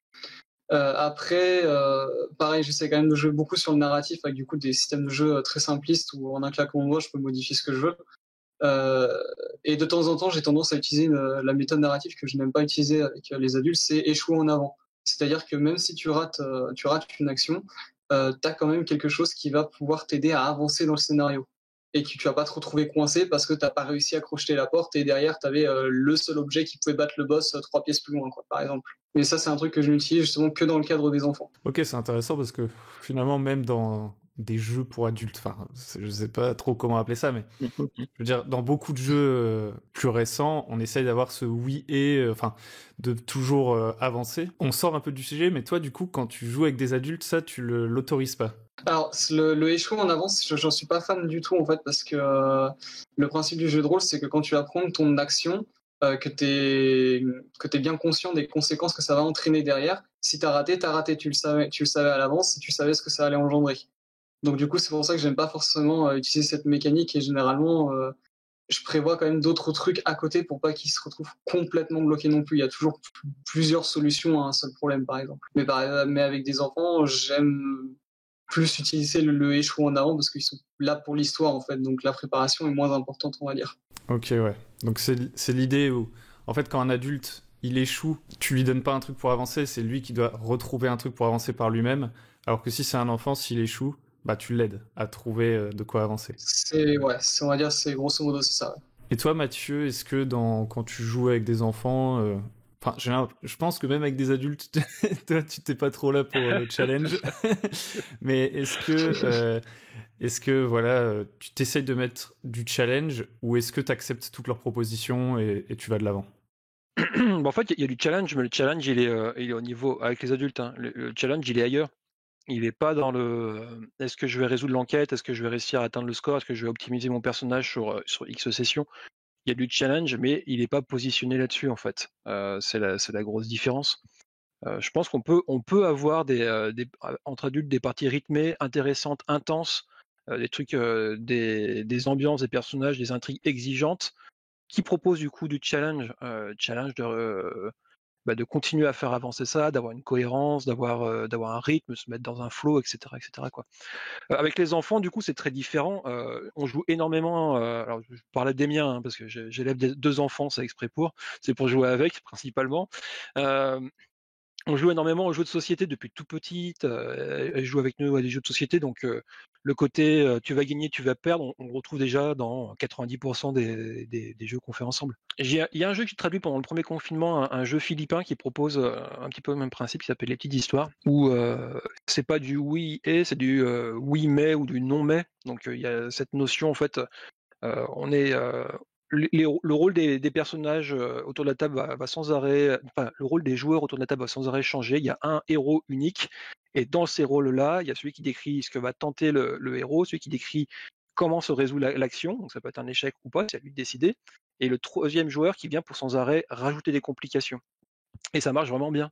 Après, pareil, j'essaie quand même de jouer beaucoup sur le narratif avec du coup des systèmes de jeu très simplistes où en un claquement de doigts, je peux modifier ce que je veux. Et de temps en temps, j'ai tendance à utiliser la méthode narrative que je n'aime pas utiliser avec les adultes, c'est échouer en avant. C'est-à-dire que même si tu rates une action, t'as quand même quelque chose qui va pouvoir t'aider à avancer dans le scénario. Et que tu vas pas te retrouver coincé parce que t'as pas réussi à crocheter la porte et derrière t'avais le seul objet qui pouvait battre le boss 3 pièces plus loin, quoi, par exemple. Mais ça, c'est un truc que je n'utilise justement que dans le cadre des enfants. Ok, c'est intéressant parce que finalement, même dans des jeux pour adultes, enfin, je sais pas trop comment appeler ça, mais je veux dire, dans beaucoup de jeux plus récents, on essaye d'avoir ce oui et, enfin, de toujours avancer. On sort un peu du sujet, mais toi, du coup, quand tu joues avec des adultes, ça, tu l'autorises pas. Alors, le échouer en avance, j'en suis pas fan du tout, en fait, parce que le principe du jeu de rôle, c'est que quand tu vas prendre ton action, que t'es bien conscient des conséquences que ça va entraîner derrière. Si t'as raté, tu le savais à l'avance et tu savais ce que ça allait engendrer. Donc du coup, c'est pour ça que j'aime pas forcément utiliser cette mécanique et généralement, je prévois quand même d'autres trucs à côté pour pas qu'ils se retrouvent complètement bloqués non plus. Il y a toujours plusieurs solutions à un seul problème, par exemple. Mais avec des enfants, j'aime plus utiliser le échouer en avant parce qu'ils sont là pour l'histoire, en fait. Donc la préparation est moins importante, on va dire. Ok, ouais. Donc c'est l'idée où, en fait, quand un adulte, il échoue, tu lui donnes pas un truc pour avancer, c'est lui qui doit retrouver un truc pour avancer par lui-même. Alors que si c'est un enfant, s'il échoue, bah tu l'aides à trouver de quoi avancer. On va dire, c'est grosso modo, c'est ça. Ouais. Et toi, Mathieu, est-ce que quand tu joues avec des enfants, enfin, je pense que même avec des adultes, toi, tu t'es pas trop là pour le challenge. Mais est-ce que voilà, tu t'essayes de mettre du challenge ou est-ce que tu acceptes toutes leurs propositions et tu vas de l'avant? Bon, en fait, il y a du challenge, mais le challenge, il est au niveau avec les adultes. Hein. Le challenge, il est ailleurs. Il n'est pas dans le est-ce que je vais résoudre l'enquête, est-ce que je vais réussir à atteindre le score, est-ce que je vais optimiser mon personnage sur X sessions. Il y a du challenge, mais il n'est pas positionné là-dessus, en fait. C'est la grosse différence. Je pense qu'on peut avoir entre adultes des parties rythmées, intéressantes, intenses, des trucs, des ambiances, des personnages, des intrigues exigeantes, qui proposent du coup du challenge de continuer à faire avancer ça, d'avoir une cohérence, d'avoir un rythme, se mettre dans un flow, etc., quoi. Avec les enfants, du coup, c'est très différent. On joue énormément. Alors, je parlais des miens parce que j'élève 2 enfants, c'est exprès c'est pour jouer avec principalement. On joue énormément aux jeux de société depuis tout petit. Elle joue avec nous à des jeux de société, donc le côté tu vas gagner, tu vas perdre, on le retrouve déjà dans 90% des jeux qu'on fait ensemble. Il y a un jeu que j'ai traduit pendant le premier confinement, un jeu philippin qui propose un petit peu le même principe, qui s'appelle Les Petites Histoires, où c'est pas du oui et, c'est du oui mais ou du non mais. Donc il y a cette notion en fait On est le rôle des personnages autour de la table va sans arrêt, enfin, le rôle des joueurs autour de la table va sans arrêt changer. Il y a un héros unique, et dans ces rôles-là, il y a celui qui décrit ce que va tenter le héros, celui qui décrit comment se résout l'action, donc ça peut être un échec ou pas, c'est à lui de décider, et le troisième joueur qui vient pour sans arrêt rajouter des complications. Et ça marche vraiment bien.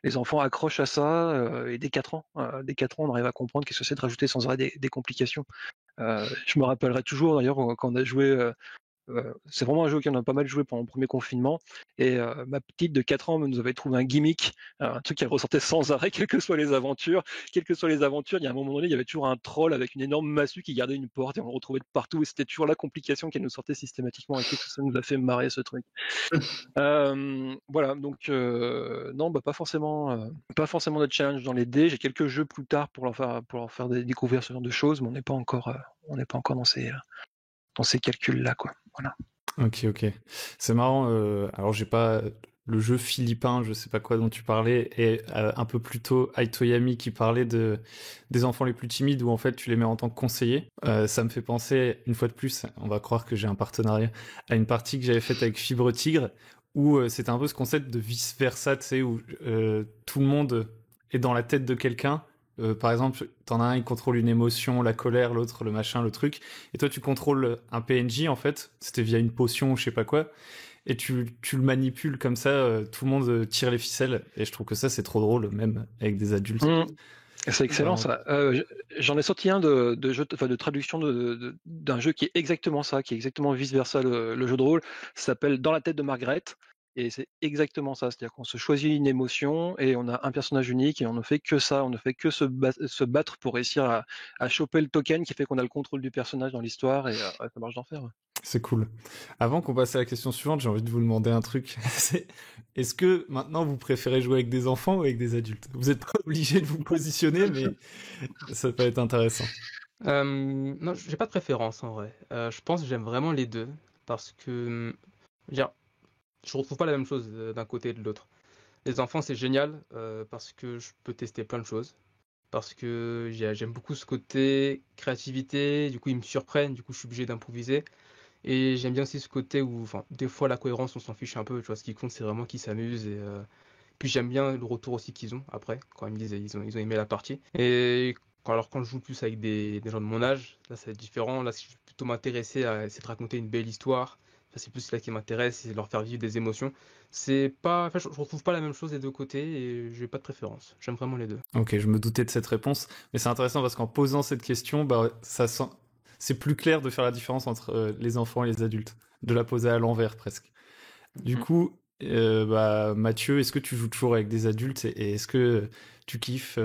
Les enfants accrochent à ça, et dès 4 ans, on arrive à comprendre qu'est-ce que c'est de rajouter sans arrêt des complications. Je me rappellerai toujours d'ailleurs quand on a joué. C'est vraiment un jeu auquel on a pas mal joué pendant le premier confinement, et ma petite de 4 ans nous avait trouvé un gimmick, un truc qu'elle ressortait sans arrêt, quelles que soient les aventures. Il y a un moment donné, il y avait toujours un troll avec une énorme massue qui gardait une porte, et on le retrouvait de partout, et c'était toujours la complication qu'elle nous sortait systématiquement, et que ça nous a fait marrer ce truc. Voilà, donc non, pas forcément de challenge dans les dés. J'ai quelques jeux plus tard pour leur faire découvrir ce genre de choses, mais on n'est pas encore dans ces calculs-là, quoi. Voilà. Ok. C'est marrant. Alors, j'ai pas le jeu philippin, je sais pas quoi dont tu parlais, et un peu plus tôt, Aitoyami qui parlait des enfants les plus timides où en fait tu les mets en tant que conseiller. Ça me fait penser, une fois de plus, on va croire que j'ai un partenariat, à une partie que j'avais faite avec Fibre Tigre où c'était un peu ce concept de vice versa, tu sais, où tout le monde est dans la tête de quelqu'un. Par exemple, t'en as un, il contrôle une émotion, la colère, l'autre, le machin, le truc. Et toi, tu contrôles un PNJ, en fait. C'était via une potion ou je sais pas quoi. Et tu le manipules comme ça, tout le monde tire les ficelles. Et je trouve que ça, c'est trop drôle, même avec des adultes. C'est excellent, ça. J'en ai sorti un de traduction d'un jeu qui est exactement ça, qui est exactement vice-versa le jeu de rôle. Ça s'appelle Dans la tête de Margaret. Et c'est exactement ça, c'est-à-dire qu'on se choisit une émotion et on a un personnage unique et on ne fait que ça, on ne fait que se battre pour réussir à choper le token qui fait qu'on a le contrôle du personnage dans l'histoire, et ça marche d'enfer. Ouais. C'est cool. Avant qu'on passe à la question suivante, j'ai envie de vous demander un truc. Est-ce que maintenant vous préférez jouer avec des enfants ou avec des adultes? Vous n'êtes pas obligé de vous positionner, mais ça peut être intéressant. Non, j'ai pas de préférence en vrai. Je pense que j'aime vraiment les deux parce que je retrouve pas la même chose d'un côté et de l'autre. Les enfants, c'est génial parce que je peux tester plein de choses. Parce que j'aime beaucoup ce côté créativité, du coup ils me surprennent, du coup je suis obligé d'improviser. Et j'aime bien aussi ce côté où, enfin, des fois la cohérence on s'en fiche un peu, tu vois, ce qui compte c'est vraiment qu'ils s'amusent. Et puis j'aime bien le retour aussi qu'ils ont après, quand ils me disent ils ont aimé la partie. Et quand je joue plus avec des gens de mon âge, là c'est différent, là je vais plutôt m'intéresser à essayer de raconter une belle histoire. Enfin, c'est plus cela qui m'intéresse, c'est leur faire vivre des émotions. C'est pas, enfin, je retrouve pas la même chose des deux côtés et j'ai pas de préférence. J'aime vraiment les deux. Ok, je me doutais de cette réponse, mais c'est intéressant parce qu'en posant cette question, bah, c'est plus clair de faire la différence entre les enfants et les adultes, de la poser à l'envers presque. Du coup, bah, Mathieu, est-ce que tu joues toujours avec des adultes et est-ce que tu kiffes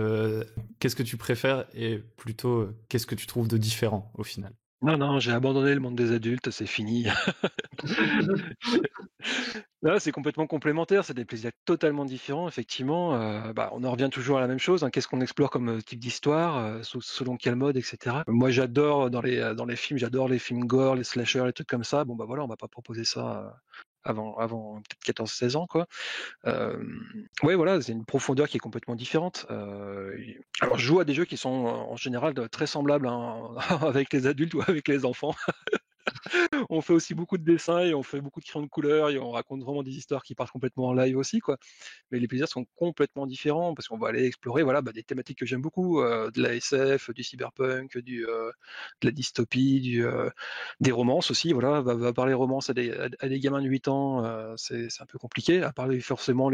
qu'est-ce que tu préfères et plutôt qu'est-ce que tu trouves de différent au final? Non, j'ai abandonné le monde des adultes, c'est fini. Là, c'est complètement complémentaire, c'est des plaisirs totalement différents, effectivement. On en revient toujours à la même chose, hein. Qu'est-ce qu'on explore comme type d'histoire, selon quel mode, etc. Moi, j'adore dans les films, j'adore les films gore, les slashers, les trucs comme ça. Bon, bah voilà, on va pas proposer ça avant peut-être 14-16 ans, quoi. Ouais, voilà, c'est une profondeur qui est complètement différente. Alors, je joue à des jeux qui sont en général très semblables, hein, avec les adultes ou avec les enfants. On fait aussi beaucoup de dessins et on fait beaucoup de crayons de couleur et on raconte vraiment des histoires qui partent complètement en live aussi, quoi. Mais les plaisirs sont complètement différents parce qu'on va aller explorer, voilà, des thématiques que j'aime beaucoup, de la SF, du cyberpunk, de la dystopie, des romances aussi. Voilà, va parler romance à des gamins de 8 ans, c'est un peu compliqué. À parler forcément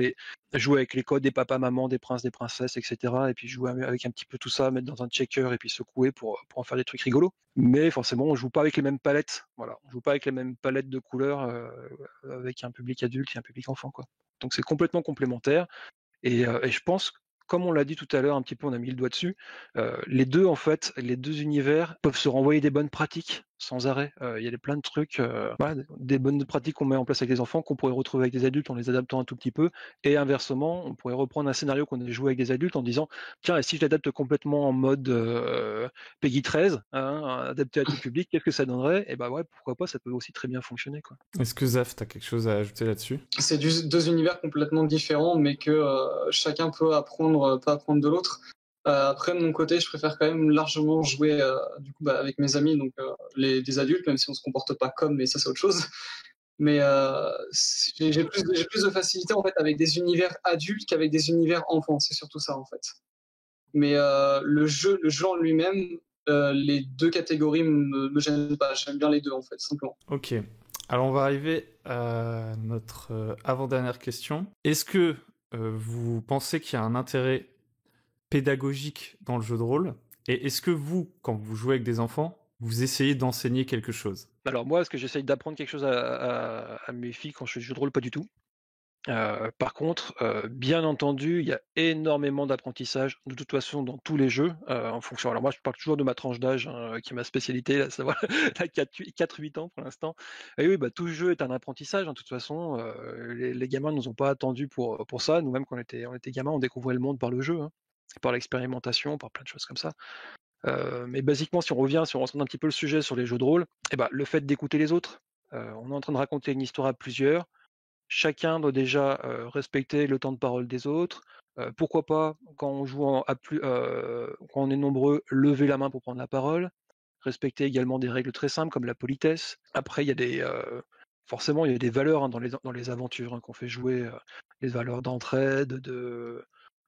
jouer avec les codes des papas, mamans, des princes, des princesses, etc. Et puis jouer avec un petit peu tout ça, mettre dans un checker et puis secouer pour en faire des trucs rigolos. Mais forcément, on joue pas avec les mêmes palettes. Voilà, on joue pas avec les mêmes palettes de couleurs avec un public adulte et un public enfant, quoi. Donc c'est complètement complémentaire. Et je pense, comme on l'a dit tout à l'heure, un petit peu, on a mis le doigt dessus, les deux univers peuvent se renvoyer des bonnes pratiques sans arrêt. Il y a plein de trucs, des bonnes pratiques qu'on met en place avec les enfants, qu'on pourrait retrouver avec des adultes en les adaptant un tout petit peu. Et inversement, on pourrait reprendre un scénario qu'on a joué avec des adultes en disant, tiens, et si je l'adapte complètement en mode Peggy 13, hein, adapté à tout public, qu'est-ce que ça donnerait? Et bah ouais, pourquoi pas, ça peut aussi très bien fonctionner, quoi. Est-ce que Zaf, t'as quelque chose à ajouter là-dessus? C'est deux univers complètement différents, mais que chacun peut apprendre de l'autre. Après, de mon côté, je préfère quand même largement jouer du coup, avec mes amis, donc des adultes, même si on se comporte pas comme, mais ça c'est autre chose. Mais j'ai plus de facilité en fait avec des univers adultes qu'avec des univers enfants. C'est surtout ça en fait. Mais le jeu en lui-même, les deux catégories me gênent pas. J'aime bien les deux en fait, simplement. Ok. Alors on va arriver à notre avant-dernière question. Est-ce que vous pensez qu'il y a un intérêt pédagogique dans le jeu de rôle? Et est-ce que vous, quand vous jouez avec des enfants, vous essayez d'enseigner quelque chose? Alors moi, est-ce que j'essaye d'apprendre quelque chose à mes filles quand je fais du jeu de rôle? Pas du tout. Par contre, bien entendu, il y a énormément d'apprentissage, de toute façon, dans tous les jeux, en fonction alors moi, je parle toujours de ma tranche d'âge, hein, qui est ma spécialité, à savoir la 4-8 ans pour l'instant. Et oui, bah, tout jeu est un apprentissage, hein, de toute façon, les gamins ne nous ont pas attendus pour ça. Nous-mêmes, quand on était gamins, on découvrait le monde par le jeu, hein, par l'expérimentation, par plein de choses comme ça. Mais basiquement, si on recentre un petit peu le sujet sur les jeux de rôle, et bah, le fait d'écouter les autres, on est en train de raconter une histoire à plusieurs. Chacun doit déjà respecter le temps de parole des autres. Pourquoi pas, quand on joue quand on est nombreux, lever la main pour prendre la parole. Respecter également des règles très simples comme la politesse. Après, il y a forcément, il y a des valeurs, hein, dans les aventures, hein, qu'on fait jouer, les valeurs d'entraide,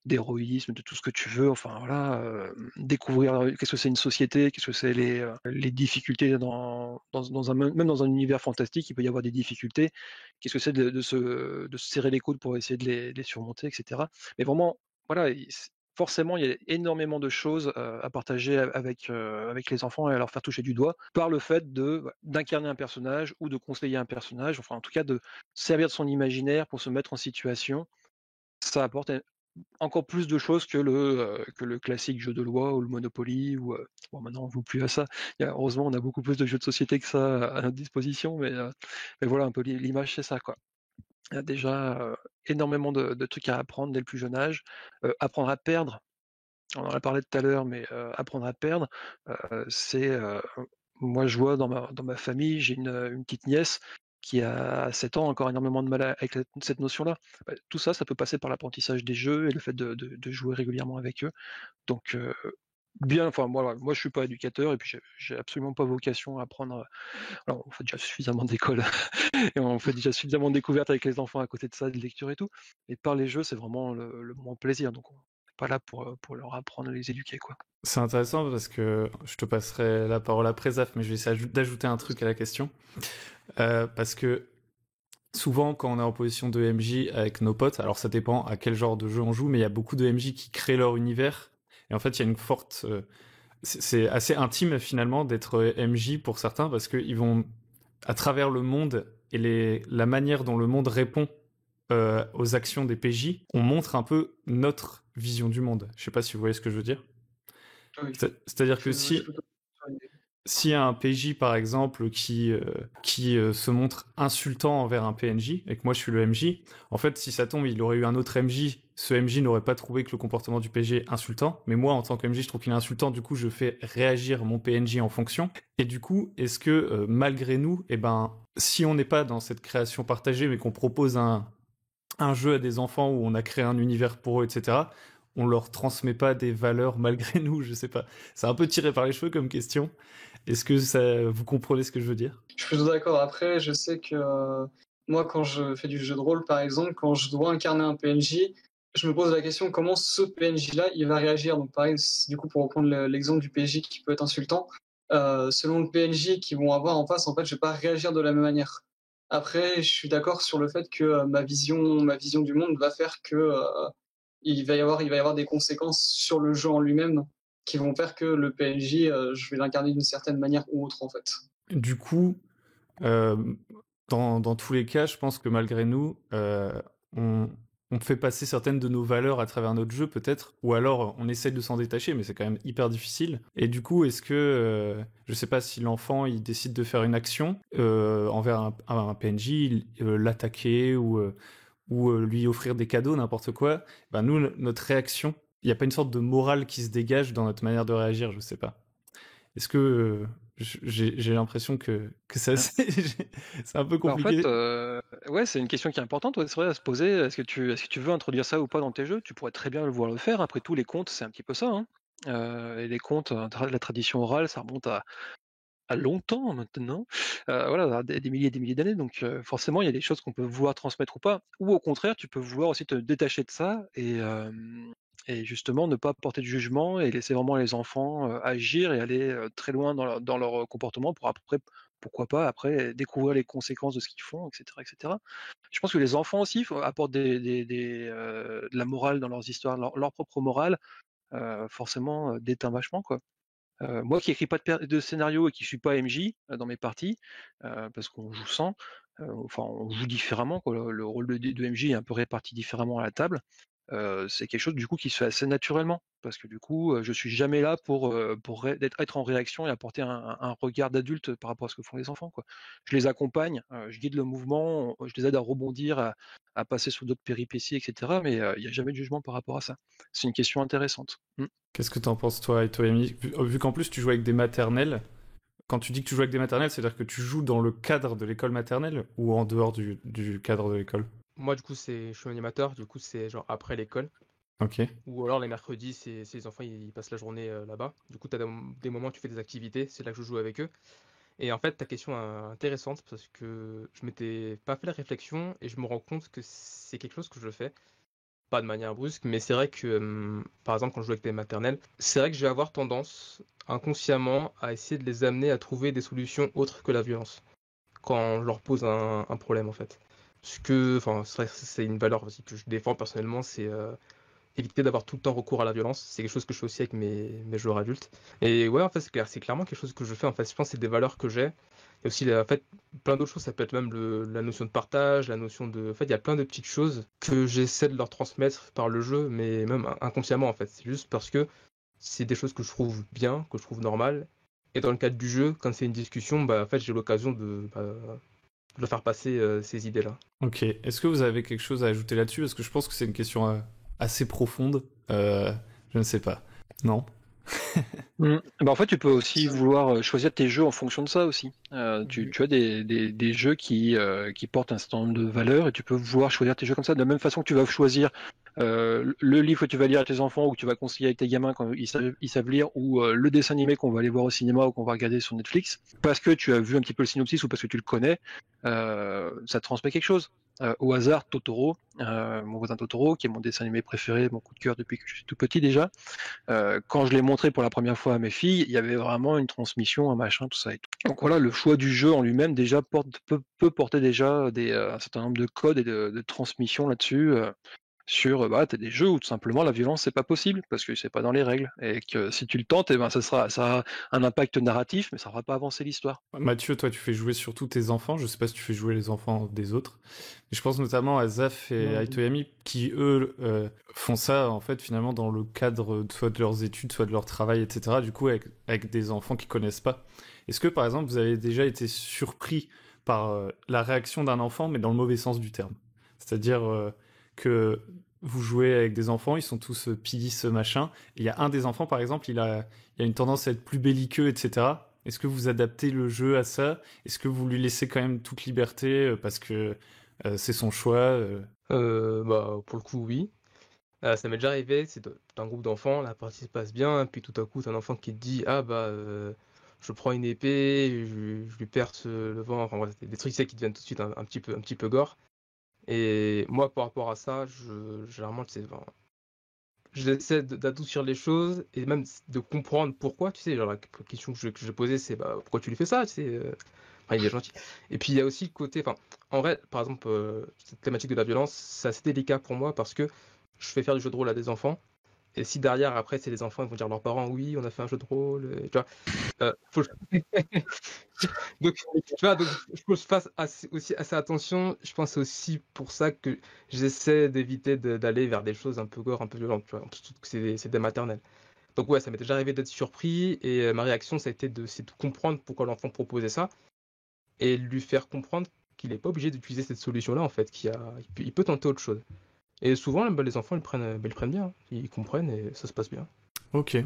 d'héroïsme, de tout ce que tu veux. Enfin voilà, découvrir qu'est-ce que c'est une société, qu'est-ce que c'est les difficultés même dans un univers fantastique, il peut y avoir des difficultés. Qu'est-ce que c'est de se serrer les coudes pour essayer de les surmonter, etc. Mais vraiment, voilà, forcément, il y a énormément de choses à partager avec les enfants et à leur faire toucher du doigt par le fait d'incarner un personnage ou de conseiller un personnage, enfin en tout cas de servir de son imaginaire pour se mettre en situation. Ça apporte encore plus de choses que le classique jeu de loi ou le Monopoly ou bon, maintenant on ne joue plus à ça. Heureusement, on a beaucoup plus de jeux de société que ça à notre disposition, mais voilà un peu l'image, c'est ça, quoi. Il y a déjà énormément de trucs à apprendre dès le plus jeune âge. Apprendre à perdre, on en a parlé tout à l'heure, mais apprendre à perdre, c'est moi je vois dans ma famille, j'ai une petite nièce qui a 7 ans, encore énormément de mal avec cette notion-là. Tout ça, ça peut passer par l'apprentissage des jeux et le fait de jouer régulièrement avec eux. Donc enfin moi je suis pas éducateur et puis j'ai absolument pas vocation à apprendre. Alors on fait déjà suffisamment d'écoles et on fait déjà suffisamment de découvertes avec les enfants à côté de ça, de lecture et tout. Et par les jeux, c'est vraiment le moment plaisir. Donc on n'est pas là pour leur apprendre à les éduquer, quoi. C'est intéressant parce que je te passerai la parole après, Zaf, mais je vais essayer d'ajouter un truc à la question. Parce que souvent, quand on est en position de MJ avec nos potes, alors ça dépend à quel genre de jeu on joue, mais il y a beaucoup de MJ qui créent leur univers. Et en fait, il y a une forte... c'est assez intime finalement d'être MJ pour certains parce qu'ils vont, à travers le monde et la manière dont le monde répond aux actions des PJ, on montre un peu notre vision du monde. Je sais pas si vous voyez ce que je veux dire. Oui. C'est-à-dire que s'il y a un PJ, par exemple, qui se montre insultant envers un PNJ, et que moi je suis le MJ, en fait, si ça tombe, il aurait eu un autre MJ, ce MJ n'aurait pas trouvé que le comportement du PJ est insultant, mais moi, en tant que MJ, je trouve qu'il est insultant, du coup, je fais réagir mon PNJ en fonction. Et du coup, est-ce que, malgré nous, si on n'est pas dans cette création partagée, mais qu'on propose un jeu à des enfants où on a créé un univers pour eux, etc., on leur transmet pas des valeurs malgré nous, je sais pas. C'est un peu tiré par les cheveux comme question. Est-ce que vous comprenez ce que je veux dire? Je suis plutôt d'accord. Après, je sais que moi, quand je fais du jeu de rôle, par exemple, quand je dois incarner un PNJ, je me pose la question comment ce PNJ-là, il va réagir. Donc, pareil, du coup, pour reprendre l'exemple du PNJ qui peut être insultant, selon le PNJ qu'ils vont avoir en face, en fait, je vais pas réagir de la même manière. Après, je suis d'accord sur le fait que ma vision du monde va faire que il va y avoir des conséquences sur le jeu en lui-même qui vont faire que le PNJ, je vais l'incarner d'une certaine manière ou autre, en fait. Du coup, dans tous les cas, je pense que malgré nous, on fait passer certaines de nos valeurs à travers notre jeu, peut-être, ou alors on essaie de s'en détacher, mais c'est quand même hyper difficile. Et du coup, est-ce que, je sais pas si l'enfant, il décide de faire une action envers un PNJ, l'attaquer ou lui offrir des cadeaux, n'importe quoi, ben nous, notre réaction, il n'y a pas une sorte de morale qui se dégage dans notre manière de réagir, je sais pas. Est-ce que j'ai l'impression que ça, c'est un peu compliqué. En fait, Ouais, c'est une question qui est importante, ouais, c'est vrai à se poser. Est-ce que tu veux introduire ça ou pas dans tes jeux? Tu pourrais très bien le voir le faire. Après tout, les contes, c'est un petit peu ça, hein. Et les contes, la tradition orale, ça remonte à longtemps maintenant, voilà, à des milliers et des milliers d'années. Donc, forcément, il y a des choses qu'on peut vouloir transmettre ou pas. Ou au contraire, tu peux vouloir aussi te détacher de ça et justement ne pas porter de jugement et laisser vraiment les enfants, agir et aller, très loin dans leur comportement pour après, pourquoi pas, après découvrir les conséquences de ce qu'ils font et cetera et cetera. Je pense que les enfants aussi apportent de la morale dans leurs histoires, leur propre morale, forcément, déteint vachement, quoi. Moi qui écris pas de scénario et qui suis pas MJ, dans mes parties, parce qu'on joue sans, enfin on joue différemment quoi, le rôle de MJ est un peu réparti différemment à la table. C'est quelque chose du coup qui se fait assez naturellement. Parce que du coup, je suis jamais là pour être en réaction et apporter un regard d'adulte par rapport à ce que font les enfants, quoi. Je les accompagne, je guide le mouvement, je les aide à rebondir, à passer sous d'autres péripéties et cetera, mais il y a jamais de jugement par rapport à ça. C'est une question intéressante. Mmh. Qu'est-ce que t'en penses, toi, Amy? Vu qu'en plus, tu joues avec des maternelles, quand tu dis que tu joues avec des maternelles, c'est-à-dire que tu joues dans le cadre de l'école maternelle ou en dehors du cadre de l'école? Moi, du coup, je suis animateur, du coup, c'est genre après l'école. Ok. Ou alors les mercredis, c'est les enfants, ils passent la journée là-bas. Du coup, tu as des moments où tu fais des activités, c'est là que je joue avec eux. Et en fait, ta question est intéressante parce que je m'étais pas fait la réflexion et je me rends compte que c'est quelque chose que je fais. Pas de manière brusque, mais c'est vrai que, par exemple, quand je joue avec des maternelles, c'est vrai que je vais avoir tendance inconsciemment à essayer de les amener à trouver des solutions autres que la violence quand je leur pose un problème en fait. Ce que, enfin, c'est vrai que c'est une valeur aussi que je défends personnellement, c'est éviter d'avoir tout le temps recours à la violence. C'est quelque chose que je fais aussi avec mes joueurs adultes. Et ouais, en fait, c'est clairement quelque chose que je fais. En fait, je pense que c'est des valeurs que j'ai. Il y a aussi, en fait, plein d'autres choses. Ça peut être même la notion de partage, la notion de. En fait, il y a plein de petites choses que j'essaie de leur transmettre par le jeu, mais même inconsciemment, en fait. C'est juste parce que c'est des choses que je trouve bien, que je trouve normales. Et dans le cadre du jeu, quand c'est une discussion, bah, en fait, j'ai l'occasion de faire passer ces idées-là. Ok. Est-ce que vous avez quelque chose à ajouter là-dessus? Parce que je pense que c'est une question assez profonde. Je ne sais pas. Non? Bah, en fait, tu peux aussi vouloir choisir tes jeux en fonction de ça aussi. Tu as des jeux qui portent un certain nombre de valeurs et tu peux vouloir choisir tes jeux comme ça. De la même façon que tu vas choisir le livre que tu vas lire à tes enfants ou que tu vas conseiller avec tes gamins quand ils savent lire ou le dessin animé qu'on va aller voir au cinéma ou qu'on va regarder sur Netflix parce que tu as vu un petit peu le synopsis ou parce que tu le connais, ça te transmet quelque chose. Au hasard, Totoro, mon voisin Totoro, qui est mon dessin animé préféré, mon coup de cœur depuis que je suis tout petit déjà. Quand je l'ai montré pour la première fois à mes filles, il y avait vraiment une transmission, un machin, tout ça et tout. Donc voilà, le choix du jeu en lui-même déjà peut porter déjà un certain nombre de codes et de transmission là-dessus. Sur t'as des jeux où tout simplement la violence c'est pas possible parce que c'est pas dans les règles et que si tu le tentes, ça a un impact narratif, mais ça va pas avancer l'histoire. Mathieu, toi, tu fais jouer surtout tes enfants. Je sais pas si tu fais jouer les enfants des autres. Mais je pense notamment à Zaf et à Itoyami qui, eux, font ça, en fait, finalement, dans le cadre soit de leurs études, soit de leur travail, etc. Du coup, avec des enfants qui connaissent pas. Est-ce que, par exemple, vous avez déjà été surpris par la réaction d'un enfant, mais dans le mauvais sens du terme? C'est-à-dire que vous jouez avec des enfants, ils sont tous pisse, machin. Il y a un des enfants, par exemple, il a une tendance à être plus belliqueux, etc. Est-ce que vous adaptez le jeu à ça? Est-ce que vous lui laissez quand même toute liberté parce que c'est son choix Bah, pour le coup, oui. Ça m'est déjà arrivé, c'est d'un groupe d'enfants, la partie se passe bien, puis tout à coup, t'as un enfant qui te dit ah bah je prends une épée, je lui perce le ventre, enfin voilà, des trucs tu sais, qui deviennent tout de suite un petit peu gore. Et moi par rapport à ça, généralement enfin, j'essaie d'adoucir les choses et même de comprendre pourquoi, tu sais, genre la question que je posais c'est bah pourquoi tu lui fais ça, tu sais, enfin, il est gentil. Et puis il y a aussi le côté, enfin en vrai, par exemple, cette thématique de la violence, c'est assez délicat pour moi parce que je fais faire du jeu de rôle à des enfants. Et si derrière, après, c'est les enfants, ils vont dire à leurs parents, oui, on a fait un jeu de rôle, tu vois. Donc, tu vois, donc, je pense que je fasse aussi assez attention. Je pense que c'est aussi pour ça que j'essaie d'éviter d'aller vers des choses un peu gore, un peu violentes, tu vois. Surtout que c'est des maternelles. Donc ouais, ça m'est déjà arrivé d'être surpris et ma réaction, ça a été c'est de comprendre pourquoi l'enfant proposait ça et lui faire comprendre qu'il n'est pas obligé d'utiliser cette solution-là, en fait, il peut tenter autre chose. Et souvent, bah, les enfants, ils prennent bien, hein. Ils comprennent et ça se passe bien. Ok.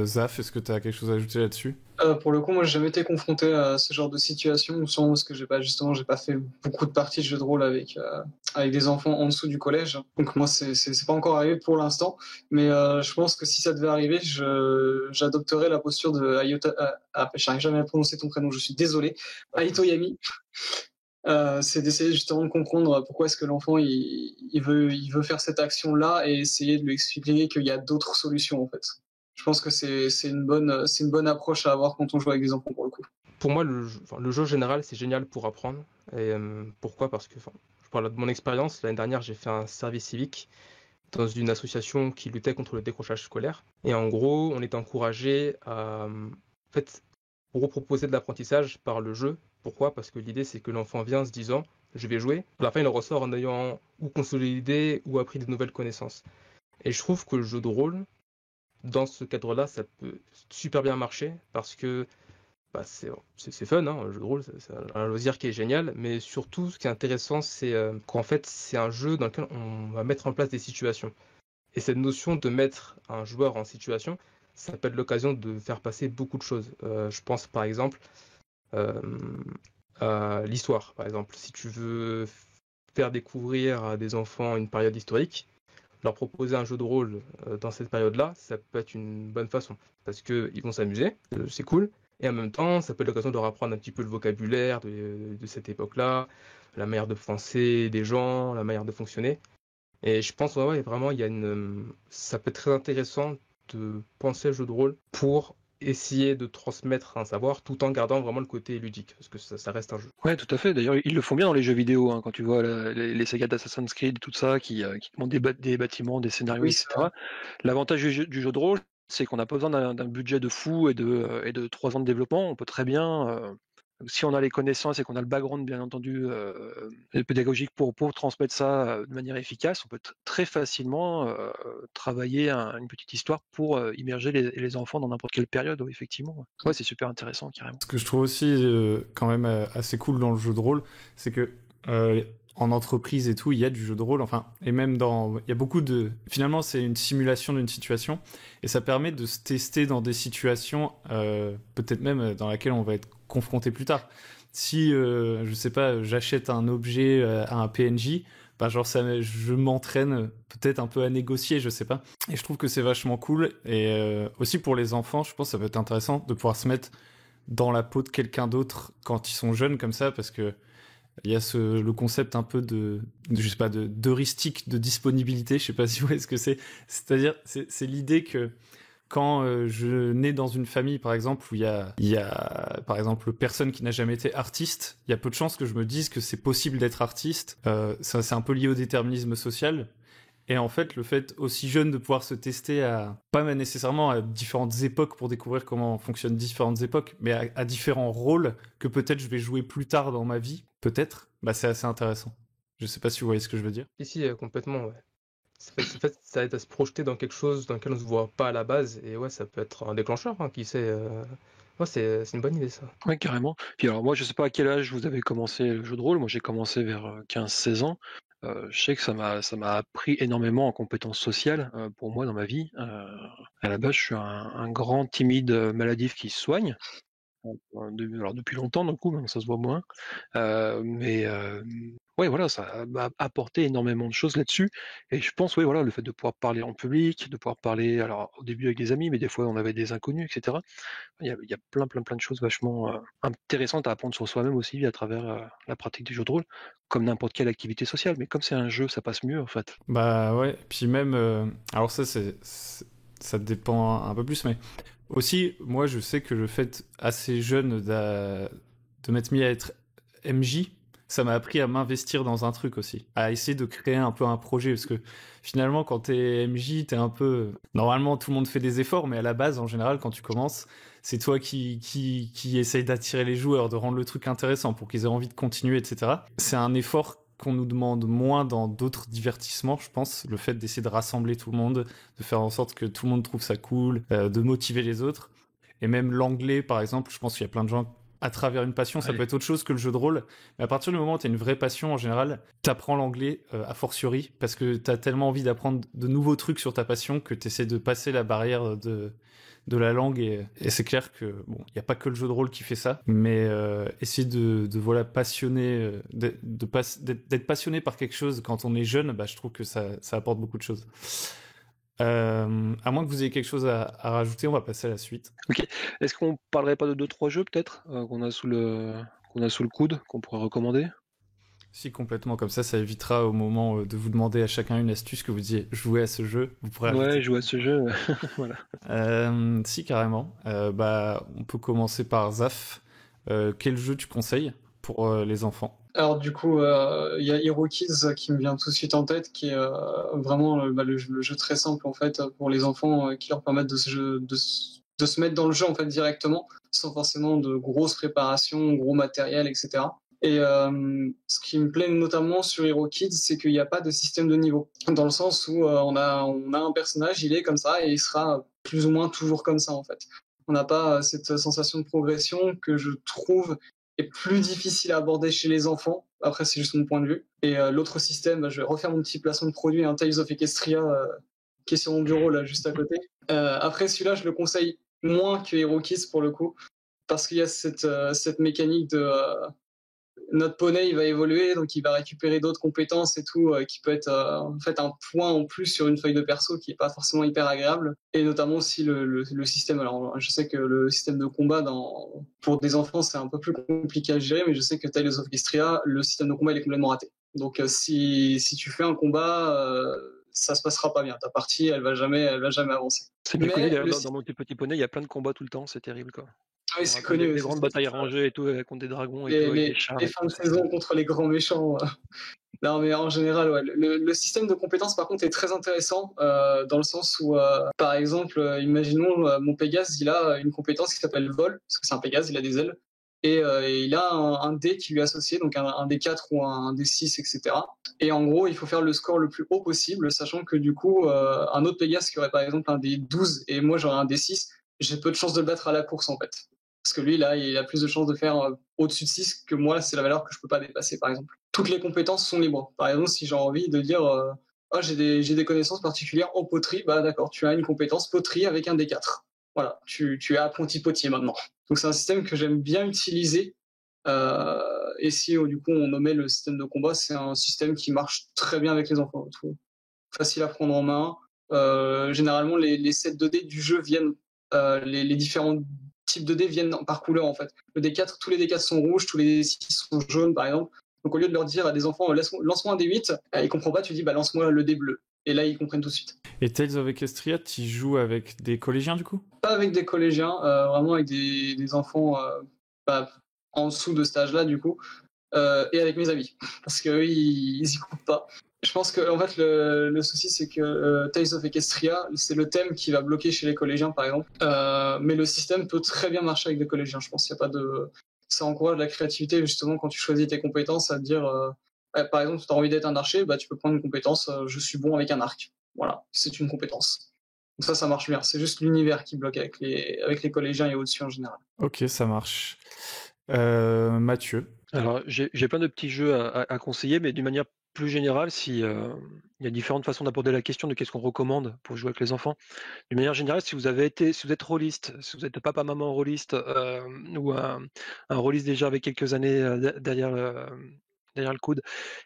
Zaf, est-ce que tu as quelque chose à ajouter là-dessus? Pour le coup, moi, j'ai jamais été confronté à ce genre de situation, sûrement parce que j'ai pas fait beaucoup de parties de jeux de rôle avec des enfants en dessous du collège. Donc moi, c'est pas encore arrivé pour l'instant, mais je pense que si ça devait arriver, j'adopterais la posture de Ayota. J'arrive jamais à prononcer ton prénom, je suis désolé. Aito Yami. C'est d'essayer justement de comprendre pourquoi est-ce que l'enfant il veut faire cette action-là et essayer de lui expliquer qu'il y a d'autres solutions en fait. Je pense que c'est une bonne approche à avoir quand on joue avec des enfants pour le coup. Pour moi, le jeu général, c'est génial pour apprendre. Et pourquoi? Parce que, je parle de mon expérience. L'année dernière, j'ai fait un service civique dans une association qui luttait contre le décrochage scolaire. Et en gros, on était encouragé à en fait, proposer de l'apprentissage par le jeu. Pourquoi? Parce que l'idée, c'est que l'enfant vient en se disant je vais jouer. À la fin, il ressort en ayant ou consolidé ou appris de nouvelles connaissances. Et je trouve que le jeu de rôle, dans ce cadre-là, ça peut super bien marcher parce que c'est fun, hein, le jeu de rôle, c'est un loisir qui est génial, mais surtout, ce qui est intéressant, c'est qu'en fait, c'est un jeu dans lequel on va mettre en place des situations. Et cette notion de mettre un joueur en situation, ça peut être l'occasion de faire passer beaucoup de choses. Je pense par exemple euh, à l'histoire. Par exemple, si tu veux faire découvrir à des enfants une période historique, leur proposer un jeu de rôle dans cette période-là, ça peut être une bonne façon. Parce qu'ils vont s'amuser, c'est cool. Et en même temps, ça peut être l'occasion de leur apprendre un petit peu le vocabulaire de cette époque-là, la manière de penser des gens, la manière de fonctionner. Et je pense ouais, vraiment, ça peut être très intéressant de penser le jeu de rôle pour essayer de transmettre un savoir tout en gardant vraiment le côté ludique, parce que ça reste un jeu. Ouais, tout à fait. D'ailleurs, ils le font bien dans les jeux vidéo, hein, quand tu vois les sagas d'Assassin's Creed, tout ça, qui demandent des bâtiments, des scénarios, Oui, etc. L'avantage du jeu de rôle, c'est qu'on n'a pas besoin d'un budget de fou et de 3 ans de développement. On peut très bien, si on a les connaissances et qu'on a le background, bien entendu, pédagogique pour transmettre ça de manière efficace, on peut très facilement travailler une petite histoire pour immerger les enfants dans n'importe quelle période, ouais, effectivement. Ouais, c'est super intéressant, carrément. Ce que je trouve aussi quand même assez cool dans le jeu de rôle, c'est que en entreprise et tout, il y a du jeu de rôle, enfin, et même il y a beaucoup de... Finalement, c'est une simulation d'une situation, et ça permet de se tester dans des situations, peut-être même dans laquelle on va être confronté plus tard. Si, je sais pas, j'achète un objet à un PNJ, bah genre je m'entraîne peut-être un peu à négocier, je sais pas. Et je trouve que c'est vachement cool, et aussi pour les enfants, je pense que ça peut être intéressant de pouvoir se mettre dans la peau de quelqu'un d'autre quand ils sont jeunes comme ça, parce que il y a le concept un peu je sais pas, d'heuristique de disponibilité, je sais pas si vous voyez ce que c'est. C'est-à-dire, c'est l'idée que quand je nais dans une famille, par exemple, où il y a, par exemple, personne qui n'a jamais été artiste, il y a peu de chances que je me dise que c'est possible d'être artiste. C'est un peu lié au déterminisme social. Et en fait, le fait aussi jeune de pouvoir se tester pas nécessairement à différentes époques pour découvrir comment fonctionnent différentes époques, mais à différents rôles que peut-être je vais jouer plus tard dans ma vie, peut-être, bah c'est assez intéressant. Je sais pas si vous voyez ce que je veux dire. Ici, complètement, ouais. En fait, ça aide à se projeter dans quelque chose dans lequel on ne se voit pas à la base, et ouais, ça peut être un déclencheur, hein, qui sait. Ouais, c'est une bonne idée, ça. Ouais, carrément. Puis alors moi, je sais pas à quel âge vous avez commencé le jeu de rôle. Moi, j'ai commencé vers 15-16 ans. Je sais que ça m'a appris énormément en compétences sociales pour moi dans ma vie. À la base, je suis un grand timide maladif qui se soigne. Alors depuis longtemps, du coup, même ça se voit moins. Mais ouais, voilà, ça m'a apporté énormément de choses là-dessus. Et je pense, oui, voilà, le fait de pouvoir parler en public, de pouvoir parler, alors au début avec des amis, mais des fois on avait des inconnus, etc. Il y a plein de choses vachement intéressantes à apprendre sur soi-même aussi à travers la pratique du jeu de rôle, comme n'importe quelle activité sociale. Mais comme c'est un jeu, ça passe mieux en fait. Bah ouais, puis même, alors ça dépend un peu plus, mais aussi, moi je sais que le fait assez jeune de m'être mis à être MJ, ça m'a appris à m'investir dans un truc aussi, à essayer de créer un peu un projet, parce que finalement quand t'es MJ, t'es un peu... Normalement tout le monde fait des efforts, mais à la base, en général, quand tu commences, c'est toi qui essaye d'attirer les joueurs, de rendre le truc intéressant pour qu'ils aient envie de continuer, etc. C'est un effort qu'on nous demande moins dans d'autres divertissements, je pense, le fait d'essayer de rassembler tout le monde, de faire en sorte que tout le monde trouve ça cool, de motiver les autres. Et même l'anglais, par exemple, je pense qu'il y a plein de gens à travers une passion, ça Ouais. peut être autre chose que le jeu de rôle. Mais à partir du moment où tu as une vraie passion, en général, t'apprends l'anglais a fortiori, parce que t'as tellement envie d'apprendre de nouveaux trucs sur ta passion que t'essaies de passer la barrière de la langue. Et c'est clair que, bon, il n'y a pas que le jeu de rôle qui fait ça, mais essayer de voilà, passionner, d'être passionné par quelque chose quand on est jeune, bah, je trouve que ça apporte beaucoup de choses. À moins que vous ayez quelque chose à rajouter, on va passer à la suite. Ok. Est-ce qu'on parlerait pas de 2-3 jeux peut-être qu'on a sous le coude, qu'on pourrait recommander? Si, complètement, comme ça évitera au moment de vous demander à chacun une astuce que vous disiez jouer à ce jeu, vous pourrez Ouais, ajouter. jouer à ce jeu. Voilà. Si, carrément. Bah, on peut commencer par Zaf. Quel jeu tu conseilles pour les enfants? Alors du coup, il y a Hero Kids qui me vient tout de suite en tête, qui est vraiment le jeu très simple en fait pour les enfants, qui leur permettent de se mettre dans le jeu en fait directement, sans forcément de grosses préparations, gros matériel, etc. Et ce qui me plaît notamment sur Hero Kids, c'est qu'il n'y a pas de système de niveau, dans le sens où on a un personnage, il est comme ça et il sera plus ou moins toujours comme ça en fait. On n'a pas cette sensation de progression que je trouve est plus difficile à aborder chez les enfants. Après, c'est juste mon point de vue. Et l'autre système, bah, je vais refaire mon petit placement de produit, un Tales of Equestria, qui est sur mon bureau là juste à côté. Après, celui-là, je le conseille moins que Hero Kids pour le coup, parce qu'il y a cette mécanique de notre poney, il va évoluer, donc il va récupérer d'autres compétences et tout, qui peut être en fait un point en plus sur une feuille de perso qui est pas forcément hyper agréable. Et notamment aussi le système. Alors, je sais que le système de combat pour des enfants, c'est un peu plus compliqué à gérer, mais je sais que Tales of Equestria, le système de combat, il est complètement raté. Donc, si tu fais un combat, ça se passera pas bien. Ta partie, elle va jamais avancer. C'est bien Mais connu, d'ailleurs, le dans mon petit poney, il y a plein de combats tout le temps, c'est terrible quoi. oui, Je me c'est rappelle connu. des grandes batailles rangées et tout, contre des dragons et tout, avec des chars Les et fins tout. de saison contre les grands méchants. Non, mais en général, ouais, le système de compétences, par contre, est très intéressant dans le sens où, par exemple, imaginons mon Pégase, il a une compétence qui s'appelle vol, parce que c'est un Pégase, il a des ailes, et il a un dé qui lui est associé, donc un D4 ou un D6, etc. Et en gros, il faut faire le score le plus haut possible, sachant que du coup, un autre Pégase qui aurait par exemple un D12 et moi j'aurais un D6, j'ai peu de chances de le battre à la course en fait. Parce que lui, là, il a plus de chances de faire au-dessus de 6 que moi, c'est la valeur que je peux pas dépasser, par exemple. Toutes les compétences sont libres. Par exemple, si j'ai envie de dire oh, j'ai des connaissances particulières en poterie, bah d'accord, tu as une compétence poterie avec un D4. Voilà, tu es apprenti potier maintenant. Donc c'est un système que j'aime bien utiliser. Et si du coup on nommait le système de combat, c'est un système qui marche très bien avec les enfants. Facile à prendre en main. Généralement, les sets 2D du jeu viennent, les différents types de dés viennent par couleur en fait. Le D4, tous les D4 sont rouges, tous les D6 sont jaunes par exemple. Donc au lieu de leur dire à des enfants lance-moi un D8, ils comprennent pas, tu dis bah lance-moi le dé bleu. Et là ils comprennent tout de suite. Et Tales of Equestria, tu joues avec des collégiens du coup? Pas avec des collégiens, vraiment avec des enfants bah, en dessous de cet âge-là du coup, et avec mes amis, parce qu'eux ils y coupent pas. Je pense que en fait le souci c'est que Tales of Equestria, c'est le thème qui va bloquer chez les collégiens par exemple, mais le système peut très bien marcher avec des collégiens. Je pense qu'il y a pas de, ça encourage la créativité justement quand tu choisis tes compétences, à te dire par exemple si tu as envie d'être un archer, bah tu peux prendre une compétence je suis bon avec un arc. Voilà, c'est une compétence. Donc ça marche bien. C'est juste l'univers qui bloque avec les collégiens et au-dessus en général. Ok, ça marche. Mathieu. Alors, j'ai plein de petits jeux à conseiller, mais d'une manière plus générale, si il y a différentes façons d'aborder la question de qu'est-ce qu'on recommande pour jouer avec les enfants. D'une manière générale, si vous êtes rôliste, si vous êtes papa, maman rôliste, ou un rôliste déjà avec quelques années derrière le coude,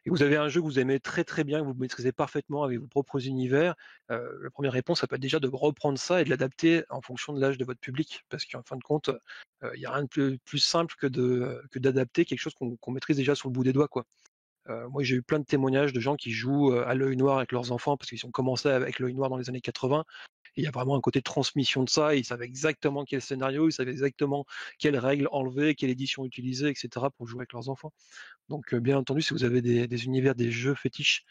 et que vous avez un jeu que vous aimez très très bien, que vous maîtrisez parfaitement avec vos propres univers, la première réponse, ça peut être déjà de reprendre ça et de l'adapter en fonction de l'âge de votre public, parce qu'en fin de compte, il n'y a rien de plus simple que d'adapter quelque chose qu'on maîtrise déjà sur le bout des doigts, quoi. Moi, j'ai eu plein de témoignages de gens qui jouent à l'œil noir avec leurs enfants parce qu'ils ont commencé avec l'œil noir dans les années 80. Et il y a vraiment un côté de transmission de ça. Ils savaient exactement quel scénario, ils savaient exactement quelles règles enlever, quelle édition utiliser, etc. pour jouer avec leurs enfants. Donc, bien entendu, si vous avez des univers, des jeux fétiches,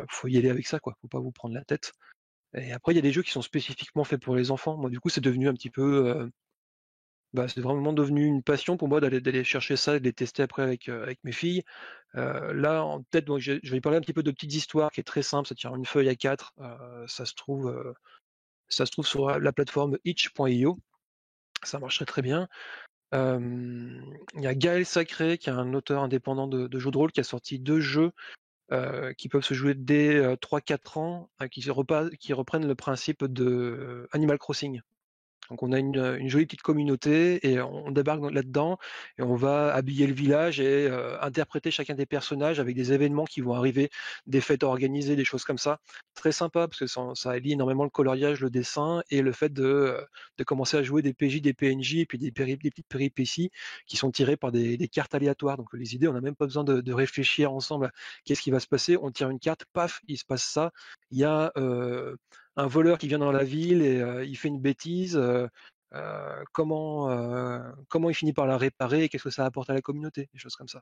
faut y aller avec ça, quoi. Faut pas vous prendre la tête. Et après, il y a des jeux qui sont spécifiquement faits pour les enfants. Moi, du coup, c'est devenu un petit peu c'est vraiment devenu une passion pour moi d'aller chercher ça et de les tester après avec mes filles. Là, en tête, donc je vais parler un petit peu de petites histoires qui est très simple, ça tient une feuille A4, ça se trouve sur la plateforme itch.io, ça marcherait très bien. Il y a Gaël Sacré, qui est un auteur indépendant de jeux de rôle, qui a sorti 2 jeux qui peuvent se jouer dès 3-4 ans, qui reprennent le principe de Animal Crossing. Donc on a une jolie petite communauté et on débarque là-dedans et on va habiller le village et interpréter chacun des personnages avec des événements qui vont arriver, des fêtes organisées, des choses comme ça. Très sympa parce que ça allie énormément le coloriage, le dessin et le fait de commencer à jouer des PJ, des PNJ et puis des petites péripéties qui sont tirées par des cartes aléatoires. Donc les idées, on n'a même pas besoin de réfléchir ensemble à qu'est-ce qui va se passer. On tire une carte, paf, il se passe ça. Il y a un voleur qui vient dans la ville et il fait une bêtise. Comment il finit par la réparer et qu'est-ce que ça apporte à la communauté, des choses comme ça.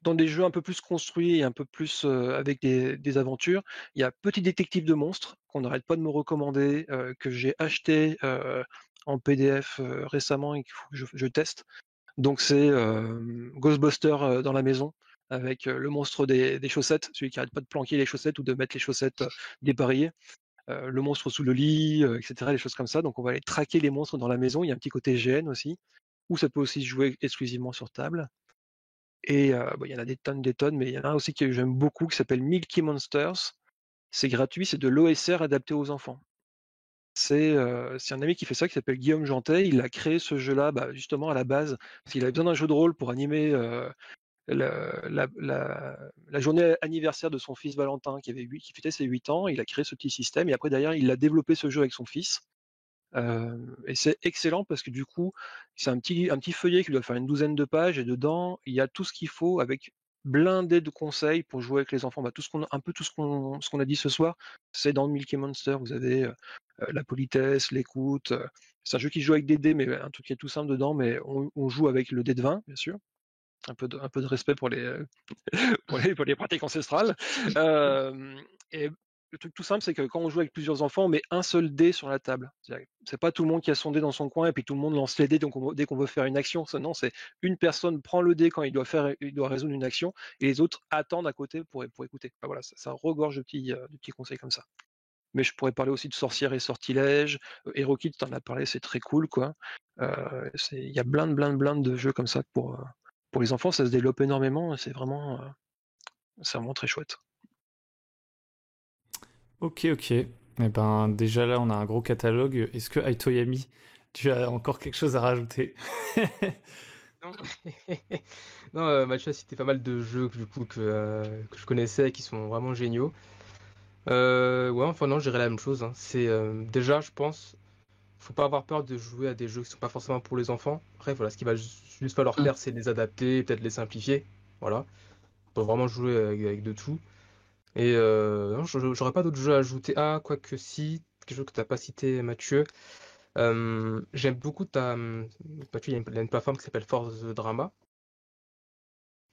Dans des jeux un peu plus construits et un peu plus avec des aventures, il y a Petit Détective de monstres qu'on n'arrête pas de me recommander, que j'ai acheté en PDF récemment et qu'il faut que je teste. Donc c'est Ghostbusters dans la maison avec le monstre des chaussettes, celui qui arrête pas de planquer les chaussettes ou de mettre les chaussettes dépareillées. Le monstre sous le lit, etc., des choses comme ça. Donc on va aller traquer les monstres dans la maison. Il y a un petit côté GN aussi, ou ça peut aussi se jouer exclusivement sur table. Et il y en a des tonnes, mais il y en a un aussi que j'aime beaucoup qui s'appelle Milky Monsters. C'est gratuit, c'est de l'OSR adapté aux enfants. C'est un ami qui fait ça, qui s'appelle Guillaume Jantet. Il a créé ce jeu-là justement à la base, parce qu'il avait besoin d'un jeu de rôle pour animer la journée anniversaire de son fils Valentin qui fêtait ses 8 ans. Il a créé ce petit système et après derrière il a développé ce jeu avec son fils. Et c'est excellent parce que du coup c'est un petit feuillet qui doit faire une 12aine de pages et dedans il y a tout ce qu'il faut avec blindé de conseils pour jouer avec les enfants. Tout ce qu'on a dit ce soir, c'est dans Milky Monster. Vous avez la politesse, l'écoute. C'est un jeu qui joue avec des dés, mais un truc qui est tout simple dedans, mais on joue avec le dé de 20, bien sûr. Un peu de respect pour les pour les pratiques ancestrales. Et le truc tout simple, c'est que quand on joue avec plusieurs enfants, on met un seul dé sur la table. C'est pas tout le monde qui a son dé dans son coin et puis tout le monde lance les dés dès qu'on veut faire une action. Non, c'est une personne prend le dé quand il doit résoudre une action et les autres attendent à côté pour écouter. Voilà, ça regorge de petits conseils comme ça. Mais je pourrais parler aussi de sorcières et sortilèges. HeroKit, t'en as parlé, c'est très cool, quoi. Il y a plein de jeux comme ça pour les enfants, ça se développe énormément. C'est vraiment très chouette. Ok. Eh ben, déjà là, on a un gros catalogue. Est-ce que Aitoyami, tu as encore quelque chose à rajouter? Non, non Mathieu a cité pas mal de jeux du coup, que je connaissais et qui sont vraiment géniaux. Ouais, enfin non, je dirais la même chose. Hein. C'est déjà, je pense, faut pas avoir peur de jouer à des jeux qui sont pas forcément pour les enfants. Après, voilà, ce qui va juste falloir faire, c'est les adapter, peut-être les simplifier. Voilà, pour vraiment jouer avec de tout. Et non, j'aurais pas d'autres jeux à ajouter. Ah, quoique si, quelque chose que t'as pas cité, Mathieu. J'aime beaucoup Mathieu, il y a une plateforme qui s'appelle Force the Drama.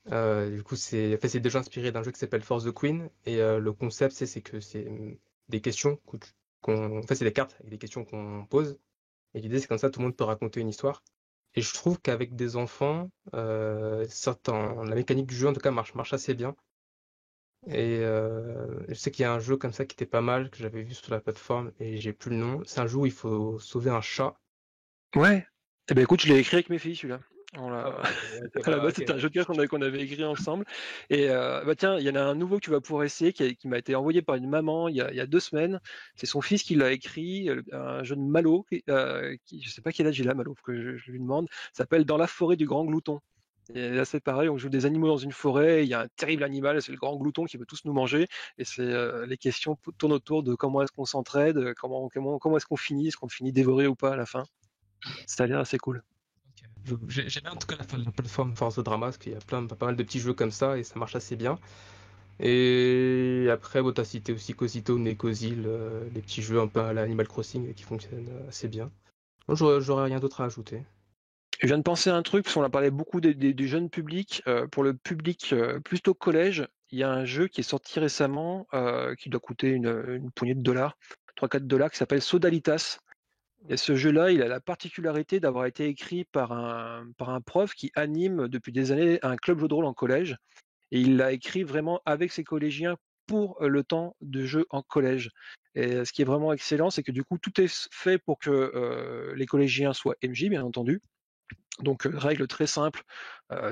Du coup, c'est déjà inspiré d'un jeu qui s'appelle Force the Queen. Et le concept, c'est que c'est des questions en fait, c'est des cartes avec des questions qu'on pose. Et l'idée, c'est comme ça, tout le monde peut raconter une histoire. Et je trouve qu'avec des enfants, la mécanique du jeu, en tout cas, marche assez bien. Et je sais qu'il y a un jeu comme ça qui était pas mal, que j'avais vu sur la plateforme, et j'ai plus le nom. C'est un jeu où il faut sauver un chat. Ouais. Eh ben écoute, je l'ai écrit avec mes filles, celui-là. Ah, À la base, c'était un jeu de cartes qu'on avait écrit ensemble. Et tiens, il y en a un nouveau que tu vas pouvoir essayer qui m'a été envoyé par une maman il y a 2 semaines. C'est son fils qui l'a écrit, un jeu de Malo, je sais pas quel âge il a, Malo, faut que je lui demande. Ça s'appelle Dans la forêt du grand glouton. Et là, c'est pareil, on joue des animaux dans une forêt, il y a un terrible animal, c'est le grand glouton qui veut tous nous manger. Et les questions tournent autour de comment est-ce qu'on s'entraide, comment est-ce qu'on finit, est-ce qu'on finit dévoré ou pas à la fin. Ça a l'air assez cool. J'aime bien en tout cas la plateforme Force Drama, parce qu'il y a pas mal de petits jeux comme ça, et ça marche assez bien. Et après, t'as cité aussi Cosito, Necosil, les petits jeux un peu à l'Animal Crossing qui fonctionnent assez bien. Moi, j'aurais rien d'autre à ajouter. Je viens de penser à un truc, parce qu'on a parlé beaucoup des jeunes publics. Pour le public plutôt collège, il y a un jeu qui est sorti récemment, qui doit coûter une poignée de dollars, 3-4 dollars, qui s'appelle Sodalitas. Et ce jeu-là, il a la particularité d'avoir été écrit par un prof qui anime depuis des années un club jeu de rôle en collège. Et il l'a écrit vraiment avec ses collégiens pour le temps de jeu en collège. Et ce qui est vraiment excellent, c'est que du coup, tout est fait pour que les collégiens soient MJ, bien entendu. Donc, règles très simples,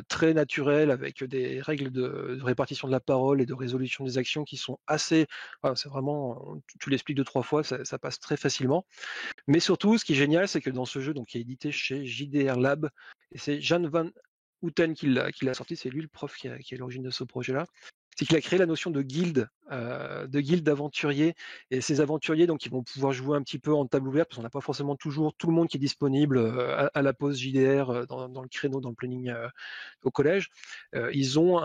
très naturelles, avec des règles de répartition de la parole et de résolution des actions qui sont assez. C'est vraiment, tu l'expliques 2-3 fois, ça passe très facilement. Mais surtout, ce qui est génial, c'est que dans ce jeu, donc, qui est édité chez JDR Lab, et c'est Jan Van Houten qui l'a sorti, c'est lui le prof qui est à l'origine de ce projet-là. C'est qu'il a créé la notion de guilde d'aventuriers. Et ces aventuriers, donc, ils vont pouvoir jouer un petit peu en table ouverte, parce qu'on n'a pas forcément toujours tout le monde qui est disponible à la pause JDR dans le créneau, dans le planning au collège. Ils ont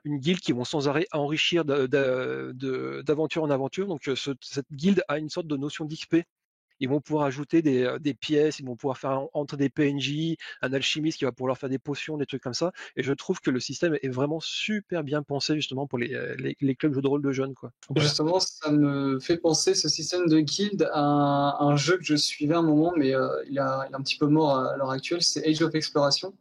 une guilde qui vont sans arrêt enrichir d'aventure en aventure. Donc, cette guilde a une sorte de notion d'XP. Ils vont pouvoir ajouter des pièces, ils vont pouvoir faire entrer des PNJ, un alchimiste qui va pouvoir leur faire des potions, des trucs comme ça. Et je trouve que le système est vraiment super bien pensé justement pour les clubs jeux de rôle de jeunes, quoi. Voilà. Justement, ça me fait penser, ce système de guild, à un jeu que je suivais un moment, mais il est un petit peu mort à l'heure actuelle, c'est Age of Exploration,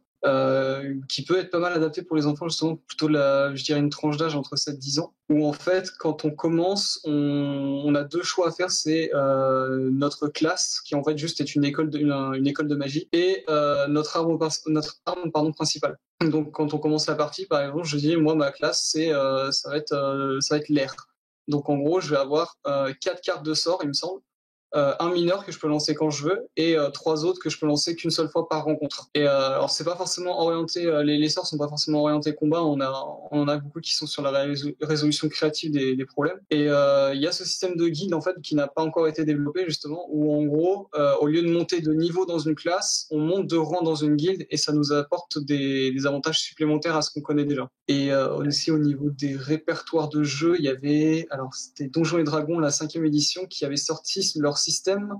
qui peut être pas mal adapté pour les enfants, justement, plutôt je dirais une tranche d'âge entre 7-10 ans, où en fait, quand on commence, on a deux choix à faire, c'est notre classe, qui en fait juste est une école de magie, et notre arme principale. Donc quand on commence la partie, par exemple, je dis, moi, ma classe, ça va être l'air. Donc en gros, je vais avoir 4 cartes de sort, il me semble. Un mineur que je peux lancer quand je veux et 3 autres que je peux lancer qu'une seule fois par rencontre. Et alors c'est pas forcément orienté, les sorts sont pas forcément orientés combat, on en a beaucoup qui sont sur la résolution créative des problèmes. Et il y a ce système de guide en fait qui n'a pas encore été développé justement, où en gros au lieu de monter de niveau dans une classe, on monte de rang dans une guilde et ça nous apporte des avantages supplémentaires à ce qu'on connaît déjà. Et aussi au niveau des répertoires de jeux, il y avait, alors c'était Donjons et Dragons, la 5e édition, qui avait sorti leur système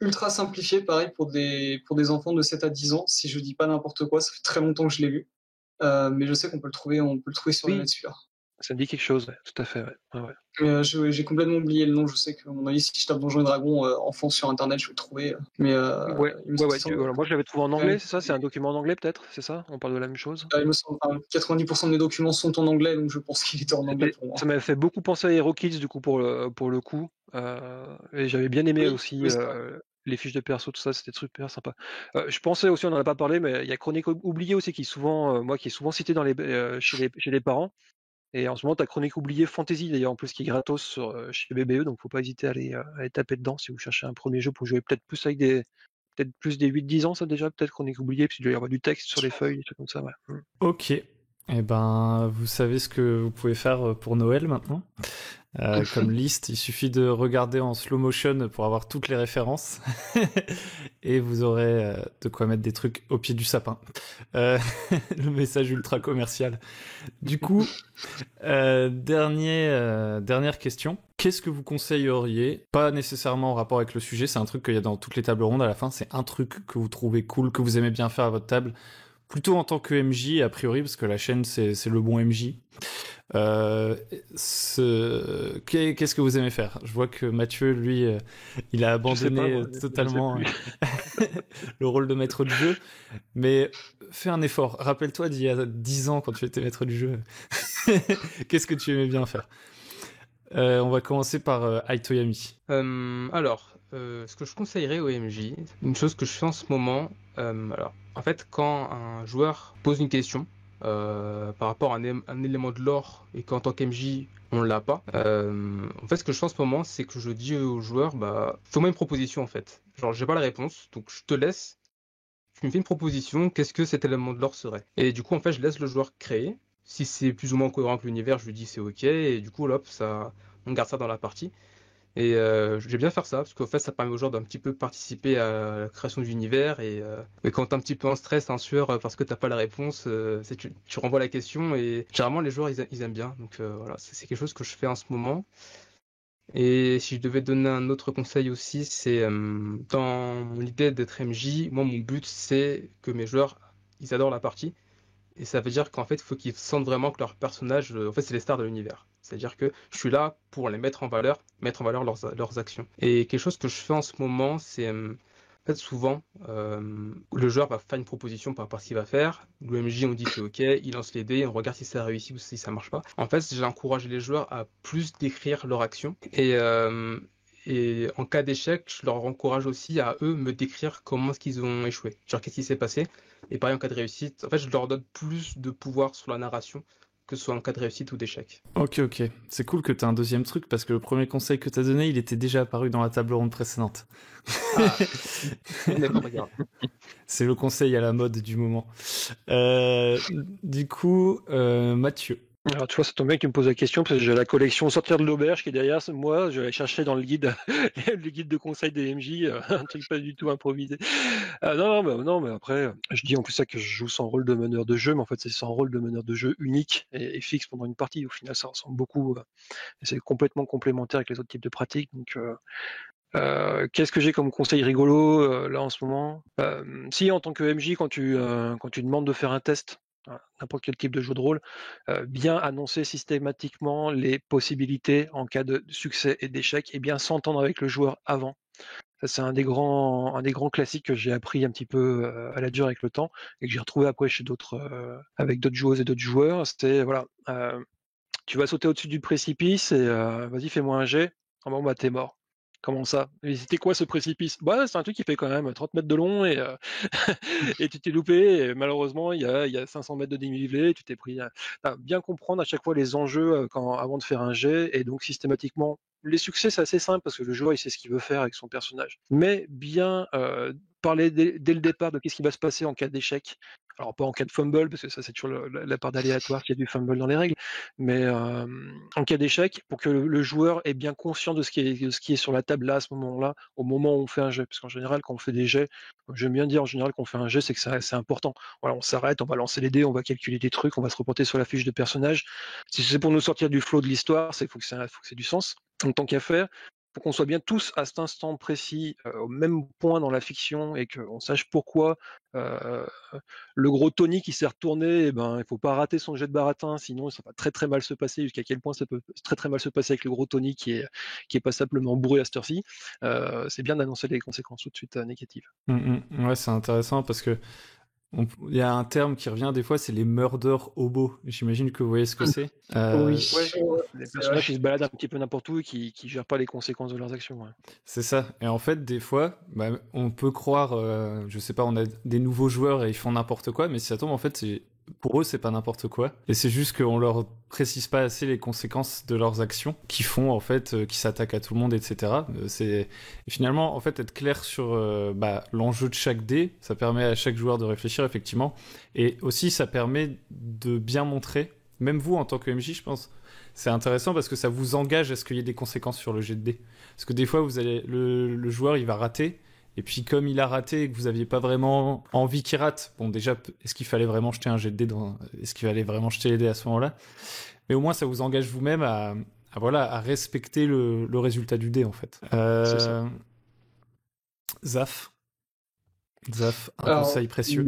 ultra simplifié, pareil pour des enfants de 7 à 10 ans, si je dis pas n'importe quoi, ça fait très longtemps que je l'ai vu, mais je sais qu'on peut le trouver sur le net celui-là. Ça me dit quelque chose, ouais, tout à fait. Ouais. Mais j'ai complètement oublié le nom, je sais que à mon avis, si je tape Donjons et Dragons enfant sur internet, je vais le trouver. Mais moi je l'avais trouvé en anglais, c'est ça? C'est un document en anglais peut-être? C'est ça? On parle de la même chose? Il me semble, 90% de mes documents sont en anglais, donc je pense qu'il était en anglais pour moi. Ça m'avait fait beaucoup penser à Hero Kids du coup pour le coup. Et j'avais bien aimé aussi les fiches de perso, tout ça, c'était super sympa. Je pensais aussi, on n'en a pas parlé, mais il y a Chronique oubliée aussi qui est souvent cité chez les parents. Et en ce moment, tu as Chronique oubliée Fantasy d'ailleurs, en plus qui est gratos chez BBE, donc faut pas hésiter à aller taper dedans si vous cherchez un premier jeu pour jouer peut-être plus avec peut-être plus des 8-10 ans, ça déjà, peut-être Chronique oubliée, puis il doit y avoir du texte sur les feuilles, des trucs comme ça. Ouais. Ok. Eh ben, vous savez ce que vous pouvez faire pour Noël maintenant. Comme liste, il suffit de regarder en slow motion pour avoir toutes les références et vous aurez de quoi mettre des trucs au pied du sapin. Le message ultra commercial. Du coup, dernière question. Qu'est-ce que vous conseilleriez? Pas nécessairement en rapport avec le sujet, c'est un truc qu'il y a dans toutes les tables rondes à la fin, c'est un truc que vous trouvez cool, que vous aimez bien faire à votre table, plutôt en tant que MJ a priori, parce que la chaîne c'est le bon MJ. Qu'est-ce que vous aimez faire? Je vois que Mathieu, lui, il a abandonné totalement le rôle de maître de jeu, mais fais un effort. Rappelle-toi d'il y a 10 ans quand tu étais maître du jeu. Qu'est-ce que tu aimais bien faire? On va commencer par Aitoyami. Alors, ce que je conseillerais au MJ, une chose que je fais en ce moment, alors, en fait, quand un joueur pose une question, par rapport à un élément de lore et qu'en tant qu'MJ on l'a pas, en fait ce que je fais en ce moment c'est que je dis aux joueurs fais-moi une proposition en fait, genre j'ai pas la réponse donc je te laisse, tu me fais une proposition, qu'est-ce que cet élément de lore serait, et du coup en fait je laisse le joueur créer, si c'est plus ou moins cohérent avec l'univers je lui dis c'est ok, et du coup hop, on garde ça dans la partie. Et j'aime bien faire ça, parce qu'en fait, ça permet aux joueurs d'un petit peu participer à la création de l'univers. Et quand t'es un petit peu en stress, en sueur, parce que t'as pas la réponse, tu renvoies la question. Et généralement, les joueurs, ils aiment bien. Donc voilà, c'est quelque chose que je fais en ce moment. Et si je devais donner un autre conseil aussi, c'est dans mon idée d'être MJ, moi, mon but, c'est que mes joueurs, ils adorent la partie. Et ça veut dire qu'en fait, il faut qu'ils sentent vraiment que leur personnage, en fait, c'est les stars de l'univers. C'est-à-dire que je suis là pour les mettre en valeur leurs actions. Et quelque chose que je fais en ce moment, c'est En fait, souvent, le joueur va faire une proposition par rapport à ce qu'il va faire. L'OMJ, on dit c'est OK, il lance les dés, on regarde si ça réussit ou si ça marche pas. En fait, j'ai encouragé les joueurs à plus décrire leur action. Et en cas d'échec, je leur encourage aussi à eux me décrire comment est-ce qu'ils ont échoué. Genre, qu'est-ce qui s'est passé. Et pareil, en cas de réussite, en fait, je leur donne plus de pouvoir sur la narration, que ce soit en cas de réussite ou d'échec. Ok. C'est cool que tu aies un deuxième truc parce que le premier conseil que tu as donné, il était déjà apparu dans la table ronde précédente. Ah, regarde. C'est le conseil à la mode du moment. Du coup, Mathieu. Alors tu vois, ça tombe bien que tu me poses la question parce que j'ai la collection Sortir de l'auberge qui est derrière moi. Je vais chercher dans le guide, le guide de conseil des MJ, un truc pas du tout improvisé. Non, mais après, je dis en plus ça que je joue sans rôle de meneur de jeu, mais en fait c'est sans rôle de meneur de jeu unique et fixe pendant une partie. Au final, ça ressemble beaucoup. Et c'est complètement complémentaire avec les autres types de pratiques. Donc qu'est-ce que j'ai comme conseil rigolo là en ce moment? Si en tant que MJ, quand tu demandes de faire un test, n'importe quel type de jeu de rôle, bien annoncer systématiquement les possibilités en cas de succès et d'échec, et bien s'entendre avec le joueur avant. Ça, c'est un des grands classiques que j'ai appris un petit peu à la dure avec le temps et que j'ai retrouvé après chez avec d'autres joueuses et d'autres joueurs. C'était voilà, tu vas sauter au-dessus du précipice et vas-y, fais-moi un jet. Ah bon, bah t'es mort. Comment ça? Et c'était quoi ce précipice? Bah, c'est un truc qui fait quand même 30 mètres de long et, et tu t'es loupé. Et malheureusement, il y a 500 mètres de dénivelé. Et tu t'es pris. Bien comprendre à chaque fois les enjeux avant de faire un jet. Et donc, systématiquement, les succès, c'est assez simple parce que le joueur, il sait ce qu'il veut faire avec son personnage. Mais bien parler dès le départ de qu'est-ce qui va se passer en cas d'échec. Alors, pas en cas de fumble, parce que ça, c'est toujours la part d'aléatoire qu'il y a du fumble dans les règles. Mais en cas d'échec, pour que le joueur est bien conscient de ce qui est sur la table là, à ce moment-là, au moment où on fait un jet. Parce qu'en général, quand on fait des jets, j'aime bien dire en général qu'on fait un jet, c'est que c'est important. Voilà, on s'arrête, on va lancer les dés, on va calculer des trucs, on va se reporter sur la fiche de personnage. Si c'est pour nous sortir du flow de l'histoire, faut que ça ait du sens. Donc tant qu'à faire, faut qu'on soit bien tous à cet instant précis, au même point dans la fiction et qu'on sache pourquoi le gros Tony qui s'est retourné, eh ben, il faut pas rater son jet de baratin, sinon ça va très très mal se passer. Jusqu'à quel point ça peut très très mal se passer avec le gros Tony qui est passablement bourré à cette heure-ci. C'est bien d'annoncer les conséquences tout de suite négatives. Ouais, c'est intéressant parce que il y a un terme qui revient des fois, c'est les murder hobos. J'imagine que vous voyez ce que c'est. Oui. Les personnages qui se baladent un petit peu n'importe où et qui gèrent pas les conséquences de leurs actions. Ouais. C'est ça. Et en fait, des fois, on peut croire, je sais pas, on a des nouveaux joueurs et ils font n'importe quoi, mais si ça tombe, en fait, pour eux, c'est pas n'importe quoi. Et c'est juste qu'on leur précise pas assez les conséquences de leurs actions qui font, en fait, qui s'attaquent à tout le monde, etc. Et finalement, en fait, être clair sur l'enjeu de chaque dé, ça permet à chaque joueur de réfléchir, effectivement. Et aussi, ça permet de bien montrer, même vous, en tant que MJ, je pense, c'est intéressant parce que ça vous engage à ce qu'il y ait des conséquences sur le jet de dés. Parce que des fois, le joueur, il va rater. Et puis, comme il a raté et que vous n'aviez pas vraiment envie qu'il rate, bon, déjà, est-ce qu'il fallait vraiment jeter un jet de dés est-ce qu'il fallait vraiment jeter les dés à ce moment-là? Mais au moins, ça vous engage vous-même à respecter le résultat du dé, en fait. C'est ça. Zaf, un conseil précieux.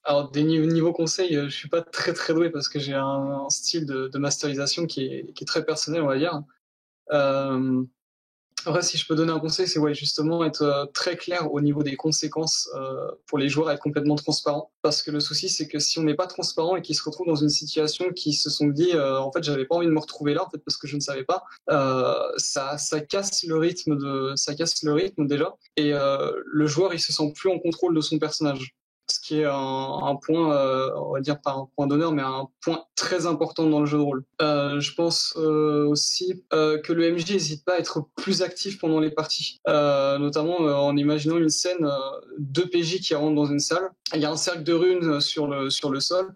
Alors, niveau conseil, je suis pas très très doué parce que j'ai un style de masterisation qui est très personnel, on va dire. Après, si je peux donner un conseil, c'est justement être très clair au niveau des conséquences pour les joueurs, être complètement transparent. Parce que le souci, c'est que si on n'est pas transparent et qu'ils se retrouvent dans une situation qui se sont dit, en fait, j'avais pas envie de me retrouver là, en fait, parce que je ne savais pas, ça casse le rythme déjà. Et le joueur, il se sent plus en contrôle de son personnage. Ce qui est un point, on va dire pas un point d'honneur, mais un point très important dans le jeu de rôle. Je pense aussi que le MJ n'hésite pas à être plus actif pendant les parties, notamment en imaginant une scène, deux PJ qui rentrent dans une salle, il y a un cercle de runes sur le sol.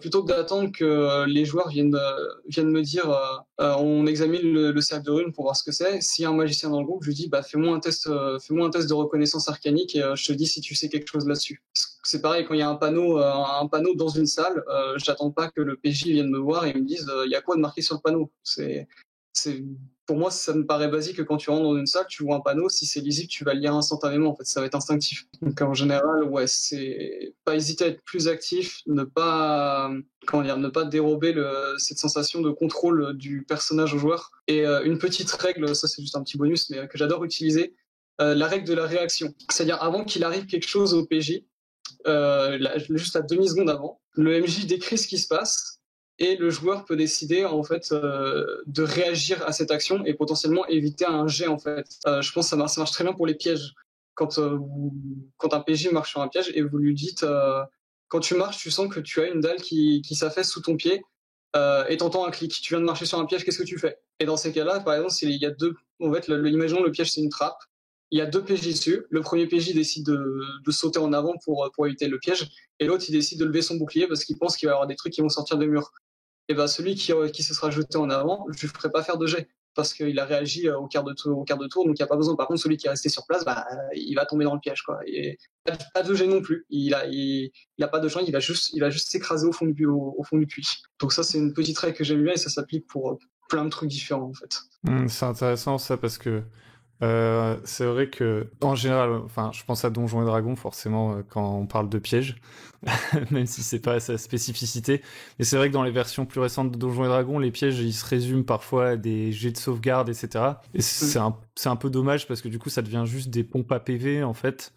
Plutôt que d'attendre que les joueurs viennent me dire on examine le cercle de runes pour voir ce que c'est. S'il y a un magicien dans le groupe, je lui dis fais-moi un test de reconnaissance arcanique et je te dis si tu sais quelque chose là-dessus. C'est pareil quand il y a un panneau dans une salle, j'attends pas que le PJ vienne me voir et me dise il y a quoi de marqué sur le panneau. Pour moi, ça me paraît basique que quand tu rentres dans une salle, tu vois un panneau, si c'est lisible, tu vas le lire instantanément. En fait, ça va être instinctif. Donc, en général, c'est pas hésiter à être plus actif, ne pas dérober cette sensation de contrôle du personnage au joueur. Et une petite règle, ça c'est juste un petit bonus, mais que j'adore utiliser, la règle de la réaction. C'est-à-dire avant qu'il arrive quelque chose au PJ, juste à demi-seconde avant, le MJ décrit ce qui se passe et le joueur peut décider en fait de réagir à cette action et potentiellement éviter un jet en fait. Je pense que ça marche très bien pour les pièges. Quand un PJ marche sur un piège et vous lui dites quand tu marches, tu sens que tu as une dalle qui s'affaisse sous ton pied et t'entends un clic. Tu viens de marcher sur un piège, qu'est-ce que tu fais? Et dans ces cas-là, par exemple, il y a deux. En fait, imaginons le piège c'est une trappe. Il y a deux PJ dessus. Le premier PJ décide de sauter en avant pour éviter le piège, et l'autre il décide de lever son bouclier parce qu'il pense qu'il va y avoir des trucs qui vont sortir des murs. Et ben celui qui se sera jeté en avant, je lui ferai pas faire de jet parce qu'il a réagi au quart de tour, donc il n'y a pas besoin. Par contre, celui qui est resté sur place, il va tomber dans le piège, quoi. Et pas de jet non plus. Il a pas de jet, il va juste s'écraser au fond du puits. Donc ça, c'est une petite règle que j'aime bien et ça s'applique pour plein de trucs différents en fait. C'est intéressant ça parce que c'est vrai que en général, enfin, je pense à Donjons et Dragons forcément quand on parle de pièges, même si c'est pas sa spécificité. Mais c'est vrai que dans les versions plus récentes de Donjons et Dragons, les pièges ils se résument parfois à des jets de sauvegarde, etc. Et c'est un peu dommage parce que du coup ça devient juste des pompes à PV en fait,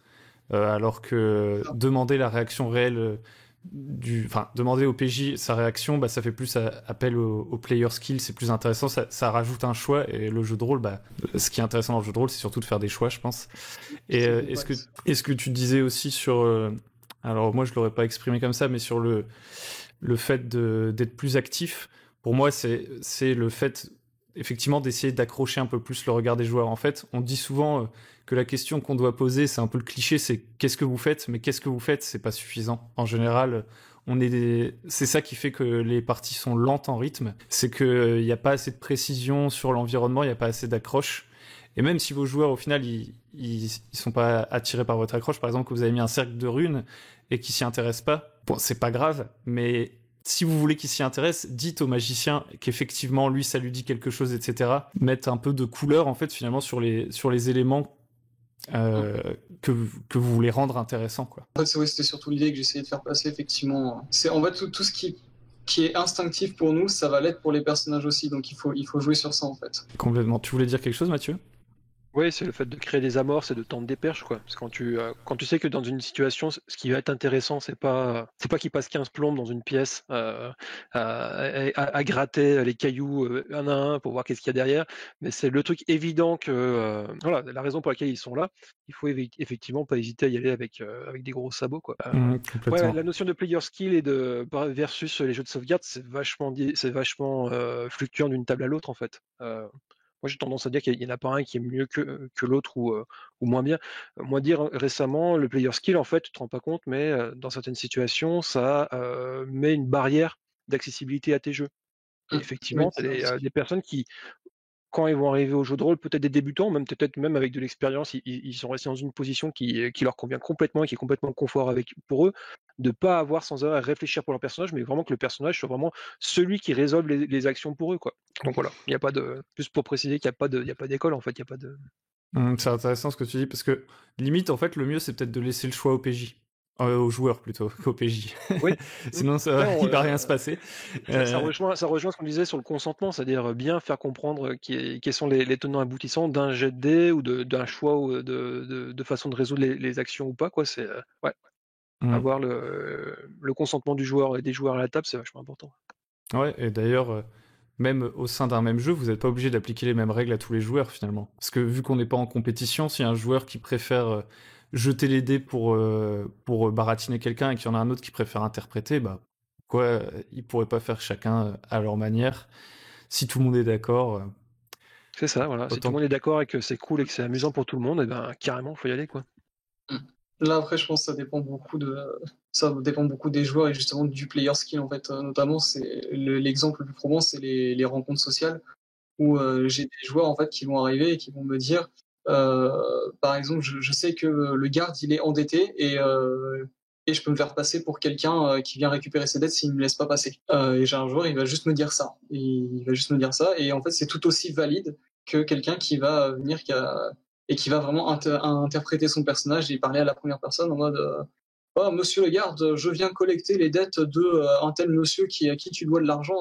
alors que demander la réaction réelle demander au PJ sa réaction, ça fait plus appel au player skill, c'est plus intéressant, ça rajoute un choix, et le jeu de rôle, ce qui est intéressant dans le jeu de rôle, c'est surtout de faire des choix, je pense. Et est-ce que tu disais aussi sur, alors moi je l'aurais pas exprimé comme ça, mais sur le fait d'être plus actif, pour moi c'est le fait effectivement d'essayer d'accrocher un peu plus le regard des joueurs. En fait, on dit souvent que la question qu'on doit poser, c'est un peu le cliché, c'est qu'est-ce que vous faites, mais qu'est-ce que vous faites, c'est pas suffisant. En général, c'est ça qui fait que les parties sont lentes en rythme, c'est qu'il n'y a pas assez de précision sur l'environnement, il n'y a pas assez d'accroche. Et même si vos joueurs, au final, ils sont pas attirés par votre accroche, par exemple, que vous avez mis un cercle de runes et qu'ils s'y intéressent pas, bon, c'est pas grave, mais si vous voulez qu'il s'y intéresse, dites au magicien qu'effectivement, lui, ça lui dit quelque chose, etc. Mettre un peu de couleur, en fait, finalement, sur les éléments que vous voulez rendre intéressants, quoi. En fait, c'était surtout l'idée que j'essayais de faire passer, effectivement. C'est en fait tout ce qui est instinctif pour nous, ça va l'être pour les personnages aussi, donc il faut jouer sur ça, en fait. Complètement. Tu voulais dire quelque chose, Mathieu ? Oui, c'est le fait de créer des amorces et de tendre des perches, quoi. Parce que quand tu sais que dans une situation, ce qui va être intéressant, c'est pas qu'il passe 15 plombes dans une pièce à gratter les cailloux un à un pour voir qu'est-ce qu'il y a derrière, mais c'est le truc évident que voilà, la raison pour laquelle ils sont là, il faut effectivement pas hésiter à y aller avec des gros sabots, quoi. Ouais, la notion de player skill et versus les jeux de sauvegarde, c'est vachement fluctuant d'une table à l'autre, en fait. Moi, j'ai tendance à dire qu'il n'y en a pas un qui est mieux que l'autre ou moins bien. Moi, dire récemment, le player skill, en fait, tu te rends pas compte, mais dans certaines situations, ça met une barrière d'accessibilité à tes jeux. Et effectivement, Oui, c'est des personnes qui, quand ils vont arriver au jeu de rôle, peut-être des débutants, peut-être même avec de l'expérience, ils sont restés dans une position qui leur convient complètement et qui est complètement confort pour eux, de pas avoir sans arrêt à réfléchir pour leur personnage, mais vraiment que le personnage soit vraiment celui qui résolve les actions pour eux, quoi. Donc voilà, il n'y a pas de, juste pour préciser qu'il n'y a pas d'école, en fait, il n'y a pas de. C'est intéressant ce que tu dis, parce que limite, en fait, le mieux, c'est peut-être de laisser le choix au PJ. Aux joueurs plutôt qu'au PJ. Oui. Sinon, il va rien se passer. Ça rejoint ce qu'on disait sur le consentement, c'est-à-dire bien faire comprendre quels sont les tenants aboutissants d'un jet de dés ou d'un choix ou de façon de résoudre les actions ou pas, quoi. C'est avoir le consentement du joueur et des joueurs à la table, c'est vachement important. Ouais, et d'ailleurs, même au sein d'un même jeu, vous n'êtes pas obligé d'appliquer les mêmes règles à tous les joueurs finalement. Parce que vu qu'on n'est pas en compétition, s'il y a un joueur qui préfère jeter les dés pour baratiner quelqu'un et qu'il y en a un autre qui préfère interpréter, ils pourraient pas faire chacun à leur manière. Si tout le monde est d'accord. C'est ça, voilà. Si tout le monde est d'accord et que c'est cool et que c'est amusant pour tout le monde, et ben carrément, faut y aller, quoi. Là après, je pense que ça dépend beaucoup des joueurs et justement du player skill en fait. Notamment, c'est l'exemple le plus probant, c'est les rencontres sociales où j'ai des joueurs en fait qui vont arriver et qui vont me dire, par exemple, je sais que le garde il est endetté et je peux me faire passer pour quelqu'un qui vient récupérer ses dettes s'il me laisse pas passer. Et j'ai un joueur, il va juste me dire ça. Et en fait, c'est tout aussi valide que quelqu'un qui va venir et qui va vraiment interpréter son personnage et parler à la première personne en mode oh, monsieur le garde, je viens collecter les dettes de un tel monsieur à qui tu dois de l'argent.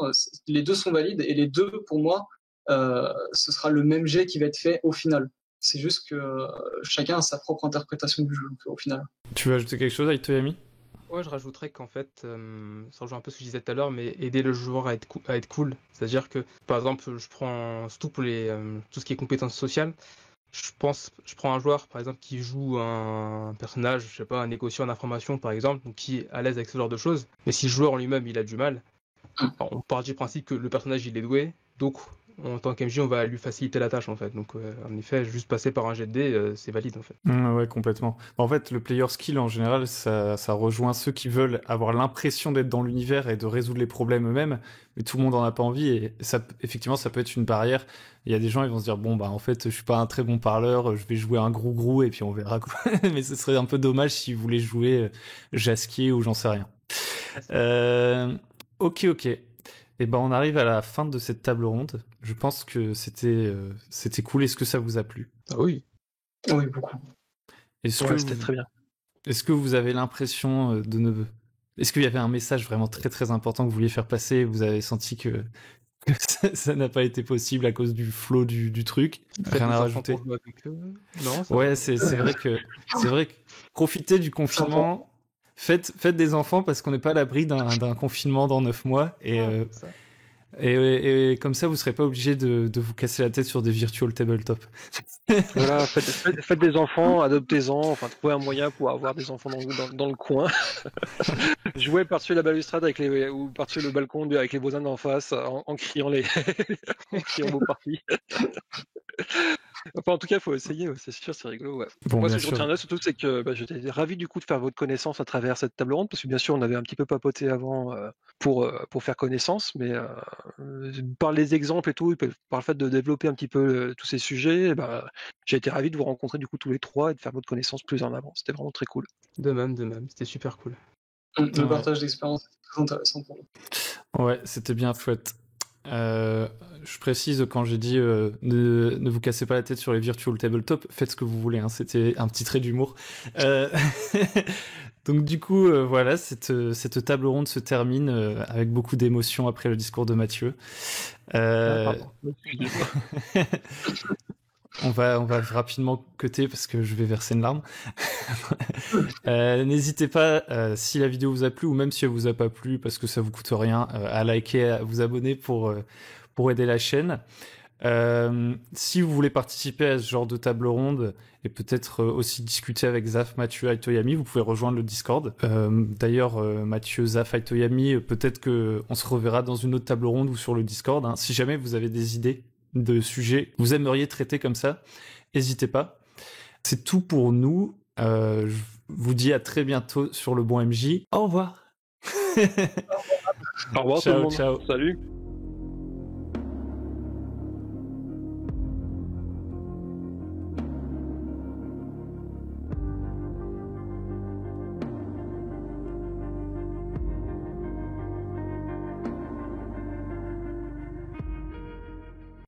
Les deux sont valides et les deux, pour moi, ce sera le même jet qui va être fait au final. C'est juste que chacun a sa propre interprétation du jeu au final. Tu veux ajouter quelque chose, Aitoyami? Ouais, je rajouterais qu'en fait, ça rejoint un peu ce que je disais tout à l'heure, mais aider le joueur à être cool. C'est-à-dire que, par exemple, je prends surtout pour tout ce qui est compétences sociales, je prends un joueur, par exemple, qui joue un personnage, je sais pas, un négociant d'information, par exemple, donc qui est à l'aise avec ce genre de choses. Mais si le joueur en lui-même, il a du mal, alors, on part du principe que le personnage, il est doué, donc en tant qu'MJ, on va lui faciliter la tâche, en fait. Donc, en effet, juste passer par un jet de dés, c'est valide, en fait. Ouais, complètement. En fait, le player skill, en général, ça rejoint ceux qui veulent avoir l'impression d'être dans l'univers et de résoudre les problèmes eux-mêmes, mais tout le monde en a pas envie, et ça, effectivement, ça peut être une barrière. Il y a des gens, ils vont se dire, bon, bah, en fait, je suis pas un très bon parleur, je vais jouer un grou-grou, et puis on verra, quoi. Mais ce serait un peu dommage s'ils voulaient jouer Jasquier ou j'en sais rien. Ok. Et ben, on arrive à la fin de cette table ronde. Je pense que c'était cool. Est-ce que ça vous a plu? Ah oui. Oui, beaucoup. C'était très bien. Est-ce que vous avez l'impression de ne... Est-ce qu'il y avait un message vraiment très très important que vous vouliez faire passer et vous avez senti que ça n'a pas été possible à cause du flow du truc? Rien à rajouter? Non, ouais, c'est vrai que profitez du confinement. Faites des enfants parce qu'on n'est pas à l'abri d'un confinement dans 9 mois et comme ça vous serez pas obligé de vous casser la tête sur des virtual tabletop. Voilà, faites des enfants, adoptez-en, enfin trouvez un moyen pour avoir des enfants dans le coin. Jouez par-dessus la balustrade ou par-dessus le balcon avec les voisins d'en face en criant en criant vos parties. Enfin, en tout cas, il faut essayer, c'est sûr, c'est rigolo. Ouais. Bon, moi, ce bien que je sûr. retiendrai surtout, c'est que j'étais ravi du coup de faire votre connaissance à travers cette table ronde, parce que bien sûr, on avait un petit peu papoté avant pour faire connaissance, mais par les exemples et tout, par le fait de développer un petit peu tous ces sujets, j'ai été ravi de vous rencontrer du coup tous les trois et de faire votre connaissance plus en avant. C'était vraiment très cool. De même, c'était super cool. Le partage d'expérience est très intéressant pour nous. Ouais, c'était bien chouette. Je précise quand j'ai dit ne vous cassez pas la tête sur les virtual tabletop, faites ce que vous voulez, hein, c'était un petit trait d'humour. Donc du coup, voilà, cette table ronde se termine avec beaucoup d'émotions après le discours de Mathieu. On va rapidement cutter parce que je vais verser une larme. N'hésitez pas, si la vidéo vous a plu ou même si elle vous a pas plu, parce que ça vous coûte rien, à liker, à vous abonner pour aider la chaîne. Si vous voulez participer à ce genre de table ronde et peut-être aussi discuter avec Zaf, Mathieu, Aitoyami, vous pouvez rejoindre le Discord. D'ailleurs, Mathieu, Zaf, Aitoyami, peut-être qu'on se reverra dans une autre table ronde ou sur le Discord. Hein. Si jamais vous avez des idées de sujets que vous aimeriez traiter comme ça, n'hésitez pas. C'est tout pour nous. Je vous dis à très bientôt sur le bon MJ. Au revoir. Au revoir tout le monde. Salut.